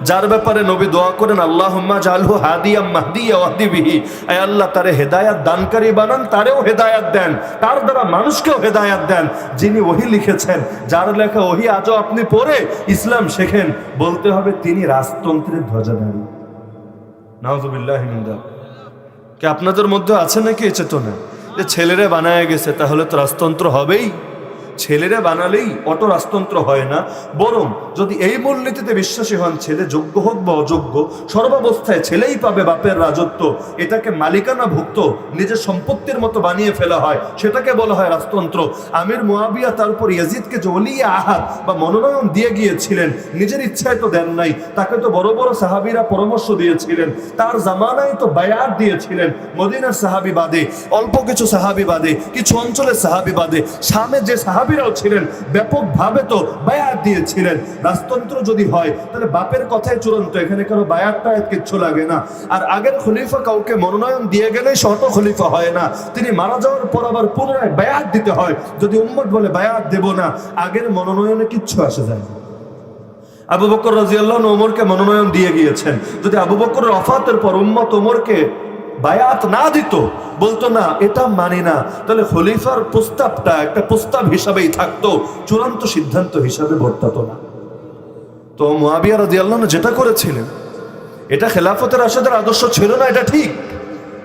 যার ব্যাপারে নবী দোয়া করেন আল্লাহুম্মা জাআলহু হাদিয়াম মাহদিয়া ওয়াহদি বিহি, আয় আল্লাহ তারে হেদায়েত দানকারী বানান, তারেও হেদায়েত দেন, তার দ্বারা মানুষকেও হেদায়েত দেন। যিনি ওহী লিখেছেন, যার লেখা ওহী আজও আপনি পড়ে ইসলাম শেখেন, বলতে হবে তিনি রাজতন্ত্রের ধ্বজাধারী। নাউযুবিল্লাহি মিন যালিক। কি আপনাদের মধ্যে আছে নাকি এই চেতনা যে ছেলেরা বানায় গেছে তাহলে তো রাজতন্ত্র হবেই? ছেলেরা বানালেই অটো রাজতন্ত্র হয় না, বরং যদি এই মূলনীতিতে বিশ্বাসী হন, ছেলে যোগ্য হোক বা অযোগ্য, সর্বাবস্থায় ছেলেই পাবে বাপের রাজত্ব, এটাকে মালিকানা ভুক্ত নিজের সম্পত্তির মতো বানিয়ে ফেলা হয়, সেটাকে বলা হয় রাজতন্ত্র। আমির মুআবিয়া তারপর ইয়াজিদকে যে ওলিয়ে আহাদ বা মনোনয়ন দিয়ে গিয়েছিলেন, নিজের ইচ্ছায় তো দেন নাই, তাকে তো বড় বড় সাহাবীরা পরামর্শ দিয়েছিলেন, তার জামানায় তো বায়াত দিয়েছিলেন। মদিনার সাহাবী বাদে, অল্প কিছু সাহাবী বাদে, কিছু অঞ্চলের সাহাবী বাদে, শামে যে সাহাবীরাও ছিলেন ব্যাপকভাবে তো বায়াত দিয়েছিলেন। রাজতন্ত্র যদি হয় তাহলে বাপের কথাই চূড়ান্ত, এখানে কারো বায়াত টায়াত কিচ্ছু লাগে না। আর আগের খলিফা কাউকে মনোনয়ন দিয়ে গেলেই শত খলিফা হয় না, তিনি মারা যাওয়ার পর আবার পুনরায় বায়াত দিতে হয়। যদি উম্মত বলে বায়াত দেব না, আগের মনোনয়নে কিচ্ছু আসে যায় না। আবু বকর রাদিয়াল্লাহু আনহু ওমরকে মনোনয়ন দিয়ে গিয়েছেন, যদি আবু বকরের ওফাতের পর উম্মত ওমরকে বায়াত না দিত, বলতো না এটা মানি না, তাহলে খলিফার প্রস্তাবটা একটা প্রস্তাব হিসাবেই থাকতো, চূড়ান্ত সিদ্ধান্ত হিসাবে বর্তাতো না। তো মুআবিয়া রাদিয়াল্লাহু আনহু যেটা করেছিলেন, এটা খেলাফতের রাশেদের আদর্শ ছিল না, এটা ঠিক।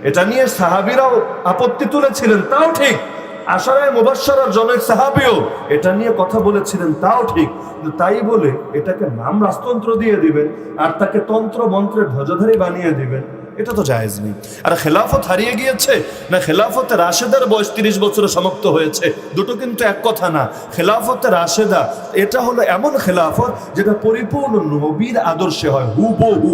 এটা নিয়ে সাহাবীরাও আপত্তি তুলেছিলেন, তাও ঠিক। আশারায়ে মুবাশশারার জনক সাহাবীও এটা নিয়ে কথা বলেছিলেন, তাও ঠিক। তাই বলে এটাকে নাম রাজতন্ত্র দিয়ে দিবেন আর তাকে তন্ত্র মন্ত্রের ধ্বজাধারী বানিয়ে দিবেন, এটা তো জায়েজ নেই। আর খেলাফত হারিয়ে গিয়েছে না, খেলাফতে রাশেদার বয়স 30 বছরে সমাপ্ত হয়েছে, দুটো কিন্তু এক কথা না। খেলাফতে রাশেদা এটা হলো এমন খেলাফত যেটা পরিপূর্ণ নবীর আদর্শে হয়, হুবহু।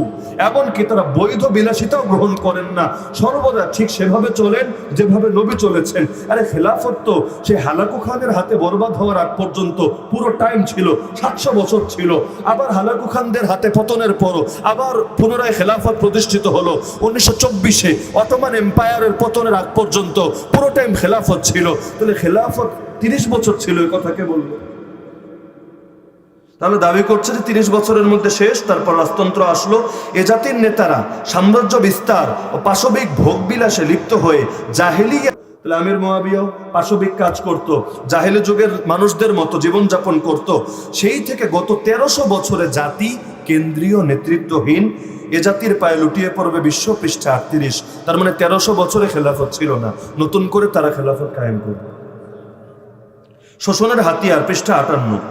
এমনকি তারা বৈধ বিলাসিতাও গ্রহণ করেন না, সর্বদা ঠিক সেভাবে চলেন যেভাবে নবী চলেছেন। আরে খেলাফত তো সেই হালাকু খানের হাতে বরবাদ হওয়ার আগ পর্যন্ত পুরো টাইম ছিল, 700 বছর ছিল। আবার হালাকু খানদের হাতে পতনের পরও আবার পুনরায় খেলাফত প্রতিষ্ঠিত হলো 1924-এ। অটোমান এম্পায়ারের পতনের আগ পর্যন্ত পুরো টাইম খেলাফত ছিল। তাহলে খেলাফত 30 বছর ছিল, এই কথা কে বললো? তাহলে দাবি করছে যে 30 বছরের মধ্যে শেষ, তারপর রাজতন্ত্র আসলো। এ জাতির নেতারা সাম্রাজ্য বিস্তার ও পাশবিক ভোগবিলাসে লিপ্ত হয়ে জাহেলিয়া, তাহলে আমির মুআবিয়াও পাশবিক কাজ করত, জাহেলি যুগের মানুষদের মতো জীবনযাপন করত। সেই থেকে গত 1300 বছরে জাতি কেন্দ্রীয় নেতৃত্বহীন, এ জাতির পায়ে লুটিয়ে পড়বে বিশ্ব, পৃষ্ঠা 38। তার মানে 1300 বছরে খেলাফত ছিল না, নতুন করে তারা খেলাফত কায়েম করবে। শোষণের হাতিয়ার, পৃষ্ঠা 58।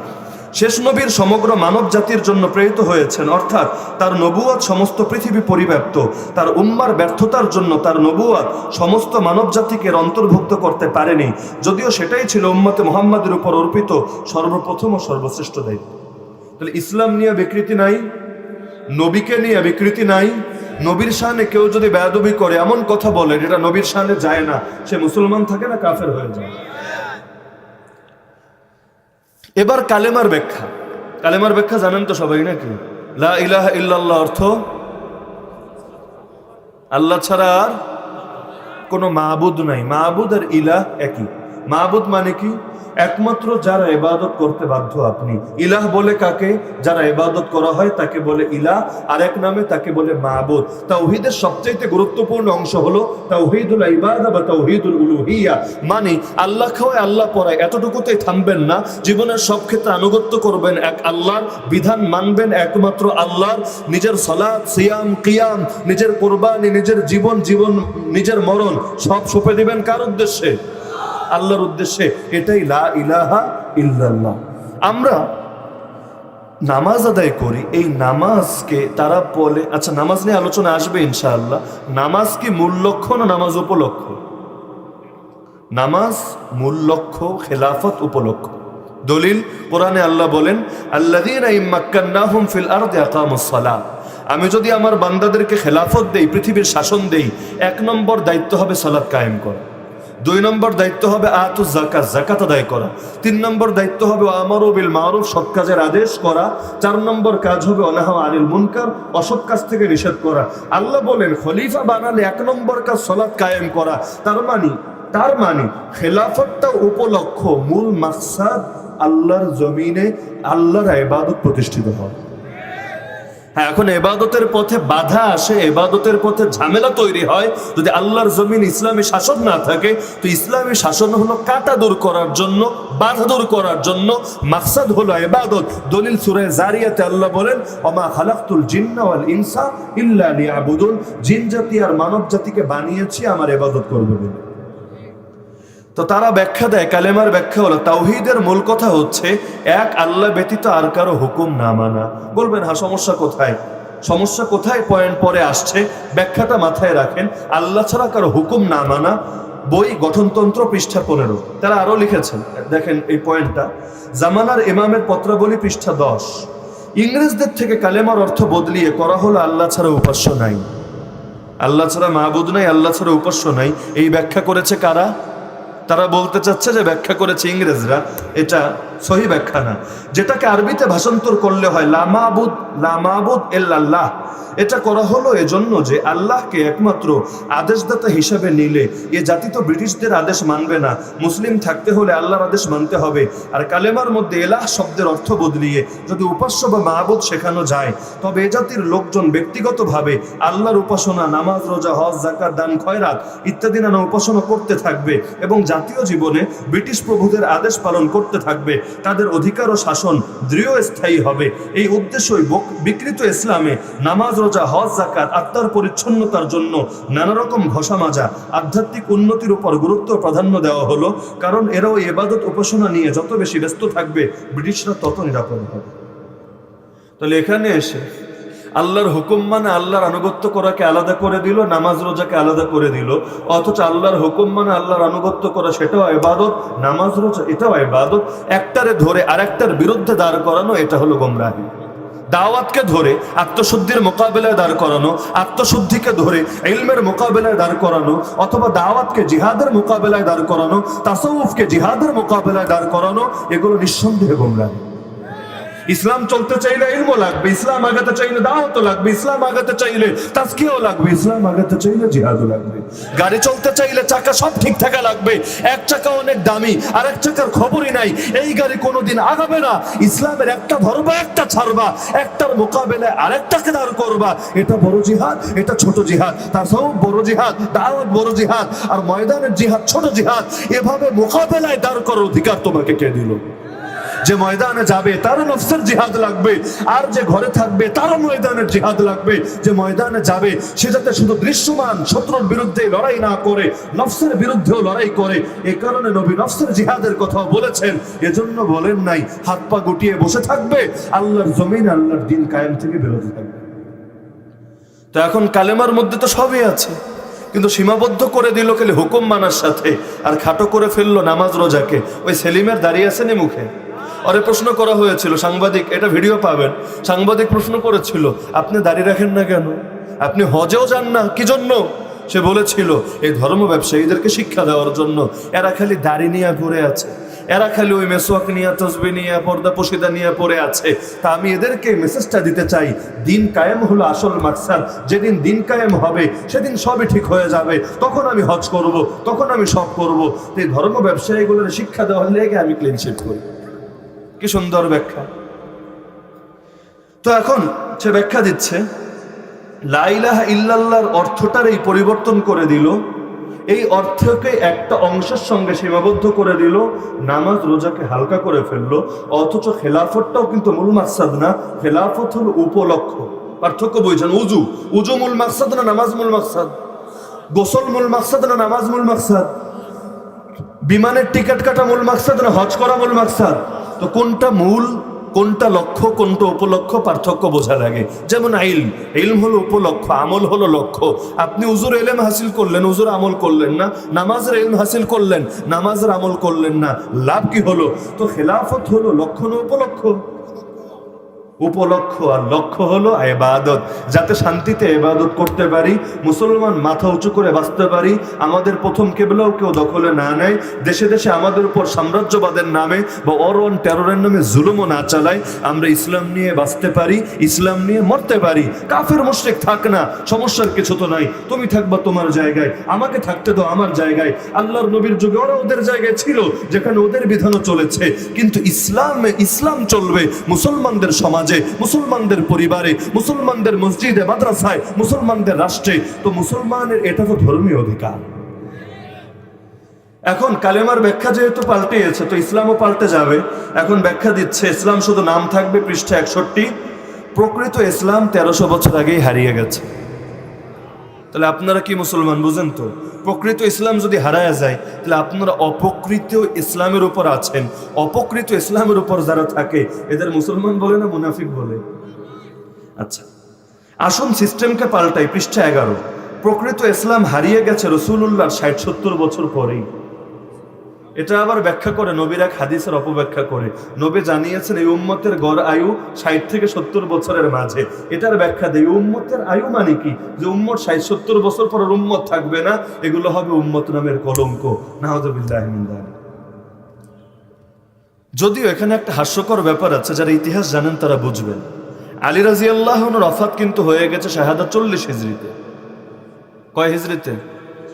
শেষ নবীর সমগ্র মানব জাতির জন্য প্রেরিত হয়েছেন, অর্থাৎ তার নবুয়ত সমস্ত পৃথিবী পরিব্যাপ্ত। তার উম্মার ব্যর্থতার জন্য তার নবুয়ত সমস্ত মানব জাতিকে অন্তর্ভুক্ত করতে পারেনি, যদিও সেটাই ছিল উম্মতে মুহাম্মাদের উপর অর্পিত সর্বপ্রথম ও সর্বশ্রেষ্ঠ দায়িত্ব। তাহলে ইসলাম নিয়ে বিকৃতি নাই, নবীকে নিয়ে বিকৃতি নাই। নবীর শানে কেউ যদি বেয়াদবি করে, এমন কথা বলে যেটা নবীর শানে যায় না, সে মুসলমান থাকে না কাফের হয়ে যায়। এবার কালেমার ব্যাখ্যা। কালেমার ব্যাখ্যা জানেন তো সবাই নাকি? লা ইলাহা ইল্লাল্লাহ অর্থ আল্লাহ ছাড়া আর কোনো মাবুদ নাই। মাবুদ আর ইলাহ একই। মাবুদ মানে কি? একমাত্র যারা ইবাদত করতে বাধ্য আপনি। ইলাহ বলে কাকে? যারা ইবাদত করা হয় তাকে বলে ইলাহ, আর এক নামে তাকে বলে মাবুদ। তাওহীদের সবচেয়ে গুরুত্বপূর্ণ অংশ হলো তাওহীদুল ইবাদা বা তাওহীদুল উলুহিয়া, মানে আল্লাহ খাওয়ায় আল্লাহ পড়ায় এতটুকুতেই থামবেন না, জীবনের সব ক্ষেত্রে আনুগত্য করবেন এক আল্লাহর, বিধান মানবেন একমাত্র আল্লাহর, নিজের সালাত সিয়াম কিয়াম, নিজের কোরবানি, নিজের জীবন নিজের মরণ সব সঁপে দিবেন কার উদ্দেশ্যে? আল্লাহর উদ্দেশ্যে। এটাই লা ইলাহা ইল্লাল্লাহ। আমরা নামাজ আদায় করি, এই নামাজকে তারা বলে, আচ্ছা নামাজ নিয়ে আলোচনা আসবে ইনশাআল্লাহ, নামাজ কি মূল লক্ষ্য না নামাজ উপলক্ষ? নামাজ মূল লক্ষ্য, খেলাফত উপলক্ষ। দলিল কোরআনে আল্লাহ বলেন আল্লাযীনা ইম্মাক্কান্নাহুম ফিল আরদি আকামুস সালাহ, আমি যদি আমার বান্দাদেরকে খেলাফত দেই, পৃথিবীর শাসন দেই, 1 নম্বর দায়িত্ব হবে সালাত কায়েম করা, 2 নম্বর দায়িত্ব হবে আতুজ যাকাত, যাকাত আদায় করা, 3 নম্বর দায়িত্ব হবে আমারু বিল মারুফ, সৎ কাজের আদেশ করা, 4 নম্বর কাজ হবে অনাহা আনিল মুনকার, অসৎ কাজ থেকে নিষেধ করা। আল্লাহ বলেন খলিফা বানালে 1 নম্বর কাজ সালাত কায়েম করা। তার মানে খেলাফতটা উপলক্ষ, মূল মাকসাদ আল্লাহর জমিনে আল্লাহর ইবাদত প্রতিষ্ঠিত হয়। হ্যাঁ, এখন ইবাদতের পথে বাধা আসে, ইবাদতের পথে ঝামেলা তৈরি হয় যদি আল্লাহর জমিন ইসলামী শাসন না থাকে। তো ইসলামী শাসন হলো কাটা দূর করার জন্য, বাধা দূর করার জন্য, মাকসাদ হলো ইবাদত। দলিল সূরা জারিয়াতে আল্লাহ বলেন ওমা খালাকতুল জিন্না ওয়াল ইনসা ইল্লা লিয়াবুদুন, জিন জাতি আর মানব জাতিকে বানিয়েছি আমার ইবাদত করবে বলে। তো তারা ব্যাখ্যা দেয়, কালেমার ব্যাখ্যা হলো তাওহীদের মূল কথা হচ্ছে এক আল্লাহ ব্যতীত আর কারো হুকুম না মানা। বলবেন হ্যাঁ, সমস্যা কোথায়? সমস্যা কোথায় পয়েন্ট পরে আসছে, ব্যাখ্যাটা মাথায় রাখেন। আল্লাহ ছাড়া কারো হুকুম না মানা, বই গঠনতন্ত্র পৃষ্ঠা 15, তারা আরো লিখেছেন, দেখেন এই পয়েন্টটা, জামানার ইমামের পত্রাবলী পৃষ্ঠা 10। ইংরেজদের থেকে কালেমার অর্থ বদলিয়ে করা হলো আল্লাহ ছাড়া উপাস্য নাই, আল্লাহ ছাড়া মাহবুদ নাই, আল্লাহ ছাড়া উপাস্য নাই। এই ব্যাখ্যা করেছে কারা? তারা বলতে চাচ্ছে যে ব্যাখ্যা করেছে ইংরেজরা, এটা সহি ব্যাখ্যা না। যেটাকে আরবিতে ভাষান্তর করলে হয় লা মাবুদ ইল্লাল্লাহ, এটা করা হলো এজন্য যে আল্লাহকে একমাত্র আদেশদাতা হিসেবে নিলে এ জাতি তো ব্রিটিশদের আদেশ মানবে না, মুসলিম থাকতে হলে আল্লাহর আদেশ মানতে হবে। আর কালেমার মধ্যে এলাহ শব্দের অর্থ বদলিয়ে যদি উপাস্য বা মাহবুদ শেখানো যায়, তবে এ জাতির লোকজন ব্যক্তিগতভাবে আল্লাহর উপাসনা, নামাজ রোজা হজ যাকাত দান খয়রাত ইত্যাদি নানা উপাসনা করতে থাকবে এবং জাতীয় জীবনে ব্রিটিশ প্রভুদের আদেশ পালন করতে থাকবে। তাদের অধিকার ও শাসন দৃঢ় স্থায়ী হবে। এই উদ্দেশ্যই বিকৃত ইসলামে নামাজ রোজা হজ যাকাত আত্মার পরিচ্ছন্নতার জন্য নানা রকম ঘষা মাজা, আধ্যাত্মিক উন্নতির উপর গুরুত্ব প্রাধান্য দেওয়া হলো, কারণ এরাও ইবাদত উপাসনা নিয়ে যত বেশি ব্যস্ত থাকবে ব্রিটিশরা তত নিরাপদ হবে। তাহলে এখানে এসে আল্লাহর হুকুম মানে আল্লাহর আনুগত্য করাকে আলাদা করে দিল, নামাজ রোজাকে আলাদা করে দিল, অথচ আল্লাহর হুকুম মানে আল্লাহর আনুগত্য করা সেটাও ইবাদত, নামাজ রোজা এটাও ইবাদত। একটারে ধরে আরেকটার বিরুদ্ধে দাঁড় করানো, এটা হলো গোমরাহি। দাওয়াতকে ধরে আত্মশুদ্ধির মোকাবেলায় দাঁড় করানো, আত্মশুদ্ধিকে ধরে ইলমের মোকাবেলায় দাঁড় করানো, অথবা দাওয়াতকে জিহাদের মোকাবেলায় দাঁড় করানো, তাসাউফকে জিহাদের মোকাবেলায় দাঁড় করানো, এগুলো নিঃসন্দেহে গোমরাহি। ইসলাম চলতে চাইলে ইলমও লাগবে, ইসলাম আগাতে চাইলে দাওয়াতও লাগবে, ইসলাম আগাতে চাইলে তাজকিয়াও লাগবে, ইসলাম আগাতে চাইলে জিহাদও লাগবে। গাড়ি চলতে চাইলে চাকা সব ঠিক থাকা লাগবে। এক চাকা অনেক দামি, আর এক চাকার খবরই নাই, এই গাড়ি কোনোদিন আগাবে না। ইসলামের একটা ধরবা, একটা ছাড়বা, একটার মোকাবেলায় আরেকটাকে দাঁড় করবা। এটা বড় জিহাদ, এটা ছোট জিহাদ। তাসাউফ বড় জিহাদ, দাওয়াত বড় জিহাদ, আর ময়দানের জিহাদ ছোট জিহাদ। এভাবে মোকাবেলায় দাঁড় করার অধিকার তোমাকে কে দিল? যে ময়দানে যাবে তারও নফসের জিহাদ লাগবে, আর যে ঘরে থাকবে তারও ময়দানের জিহাদ লাগবে। যে ময়দানে যাবে সে যাতে শুধু দৃশ্যমান শত্রুর বিরুদ্ধে লড়াই না করে, নফসের বিরুদ্ধেও লড়াই করে। এই কারণে নবী নফসের জিহাদের কথাও বলেছেন। এজন্য বলেন নাই হাত পা গুটিয়ে বসে থাকবে, আল্লাহর জমিন আল্লাহর দিন কায়েম থেকে বিরত থাকবে। তো এখন কালেমার মধ্যে তো সবই আছে, কিন্তু সীমাবদ্ধ করে দিল খালি হুকুম মানার সাথে, আর খাটো করে ফেললো নামাজ রোজাকে। ওই সেলিমের দাঁড়িয়ে আছেনি মুখে, ওরে প্রশ্ন করা হয়েছিল, সাংবাদিক, এটা ভিডিও পাবেন, সাংবাদিক প্রশ্ন করেছিল আপনি দাড়ি রাখেন না কেন, আপনি হজেও যান না, কি জন্য? সে বলেছিল এই ধর্ম ব্যবসায়ীদেরকে শিক্ষা দেওয়ার জন্য। এরা খালি দাড়ি নিয়ে ঘুরে আছে, এরা খালি ওই মেসওয়াক নিয়ে, তসবিহ নিয়ে, পর্দা পশিদা নিয়ে পড়ে আছে। তা আমি এদেরকে মেসেজটা দিতে চাই, দিন কায়েম হলো আসল মাকসাদ। যেদিন দিন কায়েম হবে সেদিন সবই ঠিক হয়ে যাবে, তখন আমি হজ করব, তখন আমি সব করব। এই ধর্ম ব্যবসায়ীগুলোর শিক্ষা দেওয়ার লেগে আমি ক্লিন শিট করি। কি সুন্দর ব্যাখ্যা। তো এখন সে ব্যাখ্যা দিচ্ছে, লা ইলাহা ইল্লাল্লাহর অর্থটার এই পরিবর্তন করে দিল, এই অর্থকে একটা অংশের সঙ্গে সীমাবদ্ধ করে দিল, নামাজ রোজাকে হালকা করে ফেললো। অথচ খেলাফতটাও কিন্তু মূল মাকসাদ না, খেলাফত হলো উপলক্ষ। পার্থক্য বুঝছেন? উজু মূল মাকসাদ না নামাজ মূল মাকসাদ? গোসল মূল মাকসাদ না নামাজ মূল মাকসাদ? বিমানের টিকিট কাটা মূল মাকসাদ না হজ করা মূল মাকসাদ? তো কোনটা মূল, কোনটা লক্ষ্য, কোনটা উপলক্ষ, পার্থক্য বোঝা লাগে। যেমন ইলম হলো উপলক্ষ, আমল হলো লক্ষ্য। আপনি উজুর ইলম হাসিল করলেন, উজুর আমল করলেন না। নামাজের ইলম হাসিল করলেন, নামাজের আমল করলেন না, লাভ কি হলো? তো খেলাফত হলো লক্ষ্য না উপলক্ষ? উপলক্ষ। আর লক্ষ্য হলো ইবাদত, যাতে শান্তিতে ইবাদত করতে পারি, মুসলমান মাথা উঁচু করে বাঁচতে পারি, আমাদের প্রথম কেবলাও কেউ দখলে না নেয়, দেশে দেশে আমাদের উপর সাম্রাজ্যবাদের নামে বা অরণ টেররের নামে জুলুমও না চালায়, আমরা ইসলাম নিয়ে বাঁচতে পারি, ইসলাম নিয়ে মরতে পারি। কাফের মুশরিক থাক না, সমস্যার কিছু তো নাই, তুমি থাকবা তোমার জায়গায়, আমাকে থাকতে দাও আমার জায়গায়। আল্লাহর নবীর যুগে ওরা ওদের জায়গায় ছিল, যেখানে ওদের বিধানও চলেছে, কিন্তু ইসলাম চলবে মুসলমানদের সমাজ, মুসলমানদের পরিবারে, মুসলমানদের মসজিদে, মাদ্রাসায়, মুসলমানদের রাষ্ট্রে। তো মুসলমানের এটা তো ধর্মীয় অধিকার। এখন কালেমার ব্যাখ্যা যেহেতু পাল্টেছে, তো ইসলামও পাল্টে যাবে। এখন ব্যাখ্যা দিচ্ছে, ইসলাম শুধু নাম থাকবে, পৃষ্ঠা 61। প্রকৃত ইসলাম 1300 বছর আগেই হারিয়ে গেছে। তাহলে আপনারা কি মুসলমান বুঝেন? তো প্রকৃত ইসলাম যদি হারায় যায়, তাহলে আপনারা অপকৃত ইসলামের উপর আছেন। অপকৃত ইসলামের উপর যারা থাকে এদের মুসলমান বলে না মুনাফিক বলে? আচ্ছা, আসুন সিস্টেমকে পাল্টাই। পৃষ্ঠা 11। প্রকৃত ইসলাম হারিয়ে গেছে রাসূলুল্লাহর 60-70 বছর পরেই। এটা আবার ব্যাখ্যা করে নবীর এক হাদিসের অপব্যাখ্যা করে। নবী জানিয়েছেন এই উম্মতের গড় আয়ু 60 থেকে 70 বছরের মাঝে। এটার ব্যাখ্যা দেয়, উম্মতের আয়ু মানে কি? যে উম্মত 60-70 বছর পর উম্মত থাকবে না, এগুলো হবে উম্মত নামের কলঙ্ক। নাউযুবিল্লাহি মিন যালিক। যদিও এখানে একটা হাস্যকর ব্যাপার আছে, যারা ইতিহাস জানেন তারা বুঝবেন। আলী রাদিয়াল্লাহু আনহুর ওয়াফাত কিন্তু হয়ে গেছে শাহাদাত 40 হিজরিতে।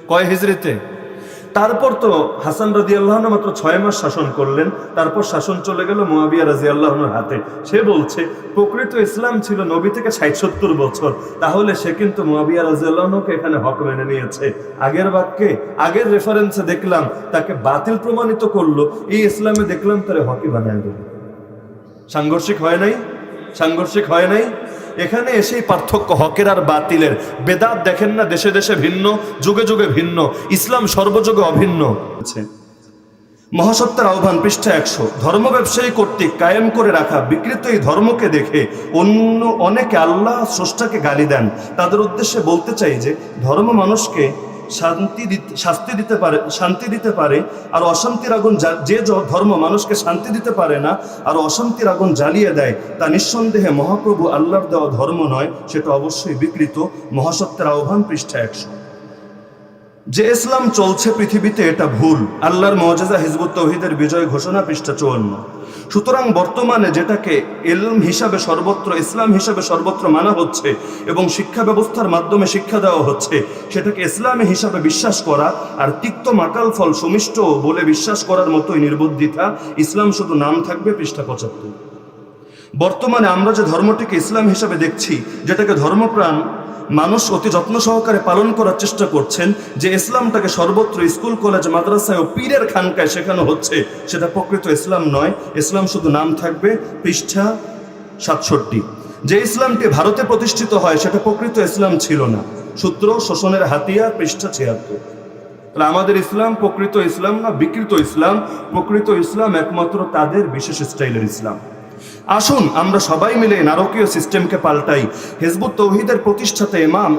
কয় হিজরিতে? তারপর তো হাসান রাদিয়াল্লাহু আনহু মাত্র 6 মাস শাসন করলেন, তারপর শাসন চলে গেল মুয়াবিয়া রাদিয়াল্লাহু আনহুর হাতে। সে বলছে প্রকৃত ইসলাম ছিল নবী থেকে 60-70 বছর, তাহলে সে কিন্তু মুয়াবিয়া রাদিয়াল্লাহু আনহুকে এখানে হক মেনে নিয়েছে। আগের বাক্যে, আগের রেফারেন্সে দেখলাম তাকে বাতিল প্রমাণিত করলো, এই ইসলামে দেখলাম তারে হকই বানায় দিল। সাংঘর্ষিক হয় নাই? এখানে এসেই পার্থক্য হকের আর বাতিলের। বেদাত দেখেন না, দেশে দেশে ভিন্ন, যুগে যুগে ভিন্ন, ইসলাম সর্বযুগে অভিন্ন। মহাসত্যের আহ্বান, পৃষ্ঠা 100। ধর্ম ব্যবসায়ী কর্তৃক কায়েম করে রাখা বিকৃত এই ধর্মকে দেখে অনেকে আল্লাহ স্রষ্টাকে গালি দেন। তাদের উদ্দেশ্যে বলতে চাই যে ধর্ম মানুষকে শান্তি দিতে পারে, আর অশান্তির আগুন, যে ধর্ম মানুষকে শান্তি দিতে পারে না আর অশান্তির আগুন জ্বালিয়ে দেয়, তা নিঃসন্দেহে মহাপ্রভু আল্লাহর দেওয়া ধর্ম নয়, সেটা অবশ্যই বিকৃত। মহাসত্যের আহ্বান, পৃষ্ঠা 100। যে ইসলাম চলছে পৃথিবীতে এটা ভুল। আল্লাহর মুআজিজা হিজবুত তাওহীদের বিজয় ঘোষণা, পৃষ্ঠা 54। সুতরাং বর্তমানে যেটাকে ইলম হিসাবে সর্বত্র, ইসলাম হিসাবে সর্বত্র মানা হচ্ছে এবং শিক্ষা ব্যবস্থার মাধ্যমে শিক্ষা দেওয়া হচ্ছে, সেটাকে ইসলামী হিসাবে বিশ্বাস করা আর তিক্ত মাকাল ফল সুমিষ্ট বলে বিশ্বাস করার মতোই নির্বুদ্ধিতা। ইসলাম শুধু নাম থাকবে, পৃষ্ঠা 75। বর্তমানে আমরা যে ধর্মটিকে ইসলাম হিসাবে দেখছি, যেটাকে ধর্মপ্রাণ মানুষ অতি যত্ন সহকারে পালন করার চেষ্টা করছেন, যে ইসলামটাকে সর্বত্র স্কুল, কলেজ, মাদ্রাসায় ও পীরের খানকায় শেখানো হচ্ছে, সেটা প্রকৃত ইসলাম নয়। ইসলাম শুধু নাম থাকবে, পৃষ্ঠা 67। যে ইসলামটি ভারতে প্রতিষ্ঠিত হয় সেটা প্রকৃত ইসলাম ছিল না। সূত্র শোষণের হাতিয়ার, পৃষ্ঠা 76। তাহলে আমাদের ইসলাম প্রকৃত ইসলাম না, বিকৃত ইসলাম। প্রকৃত ইসলাম একমাত্র তাদের বিশেষ স্টাইলের ইসলাম। আসুন আমরা সবাই মিলে নারকীয় সিস্টেমকে পাল্টাই। হিজবুত তাওহীদের প্রতিষ্ঠাতা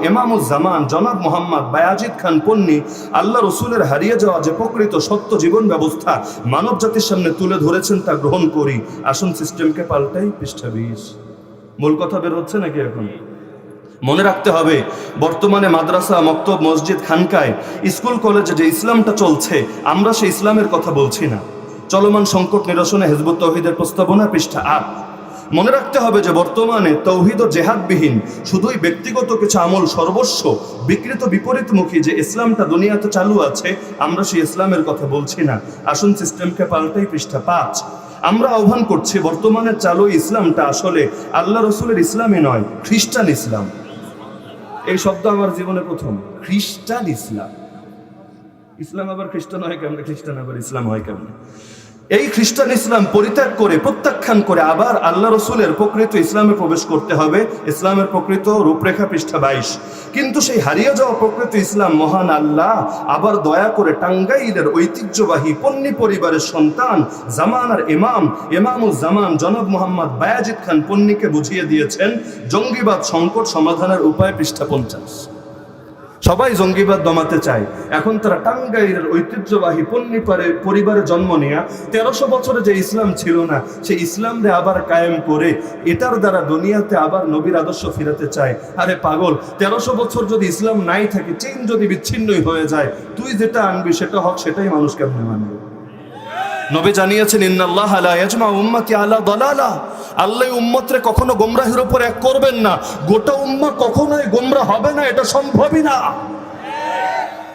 ইমামুজ্জামান জনাব মোহাম্মদ বায়াজিদ খান পন্নী আল্লাহ রসুলের হারিয়ে যাওয়া যে প্রকৃত সত্য জীবন ব্যবস্থা মানব জাতির সামনে তুলে ধরেছেন, তা গ্রহণ করি। আসুন সিস্টেমকে পাল্টাই, পৃষ্ঠা 20। মূল কথা বের হচ্ছে নাকি? এখন মনে রাখতে হবে, বর্তমানে মাদ্রাসা, মক্তব, মসজিদ, খানকায়, স্কুল, কলেজে যে ইসলামটা চলছে, আমরা সেই ইসলামের কথা বলছি না। চলমান সংকট নিরসনে হিজবুত তাওহীদের প্রস্তাবনা, পৃষ্ঠা 8। মনে রাখতে হবে যে বর্তমানে তৌহিদ ও জেহাদবিহীন শুধুই ব্যক্তিগত কিছু আমল সর্বস্ব বিকৃত বিপরীতমুখী যে ইসলামটা দুনিয়াতে চালু আছে, আমরা সেই ইসলামের কথা বলছি না। আসুন সিস্টেমকে পাল্টাই, পৃষ্ঠা 5। আমরা আহ্বান করছি বর্তমানে চালু ইসলামটা আসলে আল্লাহ রসুলের ইসলামই নয়, খ্রিস্টান ইসলাম। এই শব্দ আমার জীবনে প্রথম, খ্রিস্টান ইসলাম। ইসলাম আবার খ্রিস্টান হয় কেমনে, খ্রিস্টান আবার ইসলাম হয় কেমনে? এই খ্রিস্টান ইসলাম পরিত্যাগ করে, প্রত্যাখ্যান করে আবার আল্লাহ রসুলের প্রকৃত ইসলামে প্রবেশ করতে হবে। ইসলামের প্রকৃত রূপরেখা, পৃষ্ঠা 22। কিন্তু সেই হারিয়ে যাওয়া প্রকৃত ইসলাম মহান আল্লাহ আবার দয়া করে টাঙ্গাইলের ঐতিহ্যবাহী পন্নী পরিবারের সন্তান, জামানার ইমামুজ জামান জনাব মোহাম্মদ বায়াজিদ খান পন্নীকে বুঝিয়ে দিয়েছেন জঙ্গিবাদ সংকট সমাধানের উপায়, পৃষ্ঠা 50। সবাই জঙ্গিবাদ দমাতে চায়, এখন তারা টাঙ্গাইলের ঐতিহ্যবাহী পন্নী পরিবারে জন্ম নেয়া 1300 বছরে যে ইসলাম ছিল না, সেই ইসলামরে আবার কায়েম করে এটার দ্বারা দুনিয়াতে আবার নবীর আদর্শ ফিরাতে চায়। আরে পাগল, 1300 বছর যদি ইসলাম নাই থাকে, চীন যদি বিচ্ছিন্নই হয়ে যায়, তুই যেটা আনবি সেটা হক, সেটাই মানুষ কেমনে মানবে? নবী জানিয়েছেন ইন্নাল্লাহ লা ইয়াজমা উম্মতি আলা দালালা, আল্লাহ উম্মতরে কখনো গোমরাহের উপর এক করবেন না। গোটা উম্মাহ কখনোই গোমরাহ হবে না, এটা সম্ভবই না।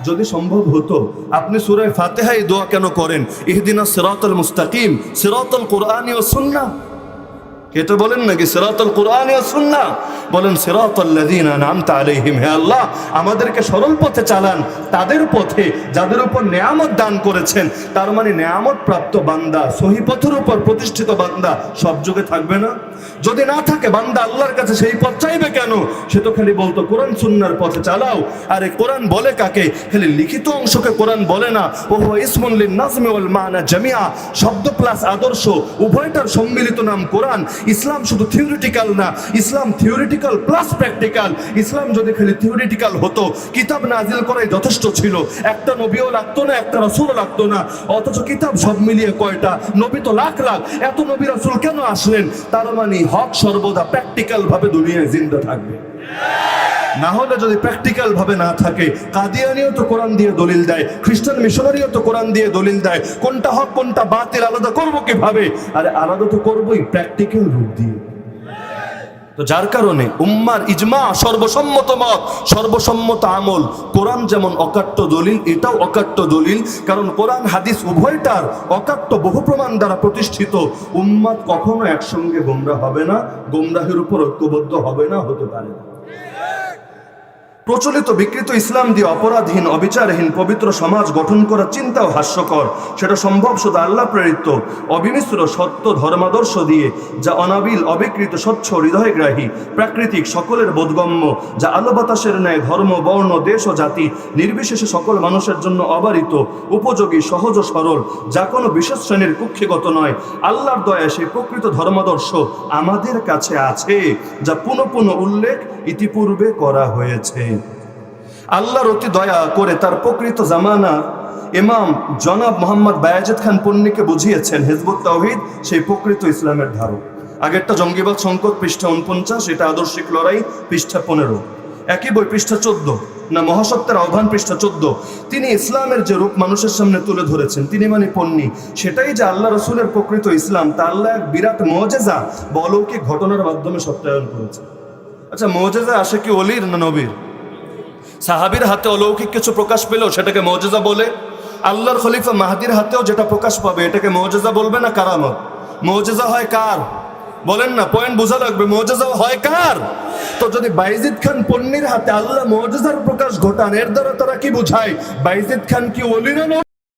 যদি সম্ভব হতো আপনি সূরা ফাতিহা এই দোয়া কেন করেন, ইহদিনাস সিরাতাল মুস্তাকিম সিরাতাল কুরআনি ওয়াস সুন্নাহ? এটা বলেন নাকি সিরাতাল কুরআনি ওয়াস সুন্নাহ? বলেন সিরাতাল লাযিনা আনআমতা আলাইহিম, হে আল্লাহ আমাদেরকে সরল পথে চালান, তাদের পথে যাদের উপর নেয়ামত দান করেছেন। তার মানে নেয়ামত প্রাপ্ত বান্দা, সহি পথের উপর প্রতিষ্ঠিত বান্দা সব যুগে থাকবে না? যদি না থাকে, বান্দা আল্লাহর কাছে সেই পথ চাইবে কেন? সে তো খালি বলতো কোরআন সুন্নাহর পথে চালাও। আরে কোরআন বলে কাকে? খালি লিখিত অংশকে কোরআন বলে না। ও হুয়া ইসমুন লিন নাজমি ওয়াল মানা জামিআ, শব্দ প্লাস আদর্শ উভয়টার সম্মিলিত নাম কোরআন। ইসলাম শুধু থিওরিটিক্যাল না, ইসলাম থিওরিটিক্যাল প্লাস প্র্যাকটিক্যাল। ইসলাম যদি খালি থিওরিটিক্যাল হতো, কিতাব নাজিল করাই যথেষ্ট ছিল, একটা নবীও লাগতো না, একটা রাসূলও লাগতো না। অথচ কিতাব সব মিলিয়ে কয়টা? নবী তো লাখ লাখ। এত নবী রাসূল কেন আসলেন? তার মানে হক সর্বদা প্র্যাকটিক্যাল ভাবে দুনিয়ায় জিন্দা থাকবে। না হলে যদি প্র্যাকটিক্যাল ভাবে না থাকে, কাদিয়ানিও তো কোরআন দিয়ে দলিল দেয়, খ্রিস্টান মিশনারিও তো কোরআন দিয়ে দলিল দেয়। কোনটা হক কোনটা বাতিল আলাদা করবো কিভাবে? আরে আলাদা তো করবোই প্র্যাকটিক্যাল রূপ দিয়ে। তো যার কারণে উম্মার ইজমা, সর্বসম্মত মত, সর্বসম্মত আমল। কোরআন যেমন অকাট্য দলিল, এটাও অকাট্য দলিল, কারণ কোরআন হাদিস উভয়টার অকাট্য বহু প্রমাণ দ্বারা প্রতিষ্ঠিত। উম্মাত কখনো একসঙ্গে গোমরাহ হবে না, গোমরাহের উপর ঐক্যবদ্ধ হবে না, হতে পারে না। প্রচলিত বিকৃত ইসলাম দিয়ে অপরাধহীন, অবিচারহীন পবিত্র সমাজ গঠন করার চিন্তাও হাস্যকর। সেটা সম্ভব শুধু আল্লাহ প্রেরিত অবিমিশ্র সত্য ধর্মাদর্শ দিয়ে, যা অনাবিল, অবিকৃত, স্বচ্ছ, হৃদয়গ্রাহী, প্রাকৃতিক, সকলের বোধগম্য, যা আলো বাতাসের ন্যায় ধর্ম, বর্ণ, দেশ ও জাতি নির্বিশেষে সকল মানুষের জন্য অবারিত, উপযোগী, সহজ ও সরল, যা কোনো বিশেষ শ্রেণীর কুক্ষিগত নয়। আল্লাহর দয়ায় সেই প্রকৃত ধর্মাদর্শ আমাদের কাছে আছে, যা পুনঃ পুনঃ উল্লেখ ইতিপূর্বে করা হয়েছে। আল্লাহর অতি দয়া করে তার প্রকৃত জামানা ইমাম জনাব মোহাম্মদ বায়াজিদ খান পন্নীকে বুঝিয়েছেন হিজবুত তাওহীদ সেই প্রকৃত ইসলামের ধারক। আগেরটা জঙ্গিবাদ সংকট, পৃষ্ঠা 49, এটা আদর্শিক লড়াই, পৃষ্ঠা 15। একই বই, পৃষ্ঠা 14, না মহাসত্যের আহ্বান, পৃষ্ঠা 14। তিনি ইসলামের যে রূপ মানুষের সামনে তুলে ধরেছেন, তিনি মানে পন্নী, সেটাই যে আল্লাহ রসুলের প্রকৃত ইসলাম, তা আল্লাহ এক বিরাট মুজিজা বা অলৌকিক ঘটনার মাধ্যমে সত্যায়ন করেছে। আচ্ছা, মুজিজা আসে কি ওলির না নবীর? সাহাবীর হাতে অলৌকিক কিছু প্রকাশ পেলেও সেটাকে মুজিজা বলে। আল্লাহর খলিফা মাহদির হাতেও যেটা প্রকাশ পাবে এটাকে মুজিজা বলবে না কারামত? মুজিজা হয় কার? বলেন না, পয়েন্ট বোঝা লাগবে। মুজিজা হয় কার? তো যদি বায়েজিদ খান পন্নীর হাতে আল্লাহ মুজিজার প্রকাশ ঘটান, এর দ্বারা তারা কি বোঝায়? বায়েজিদ খান কি ওলি না নবী?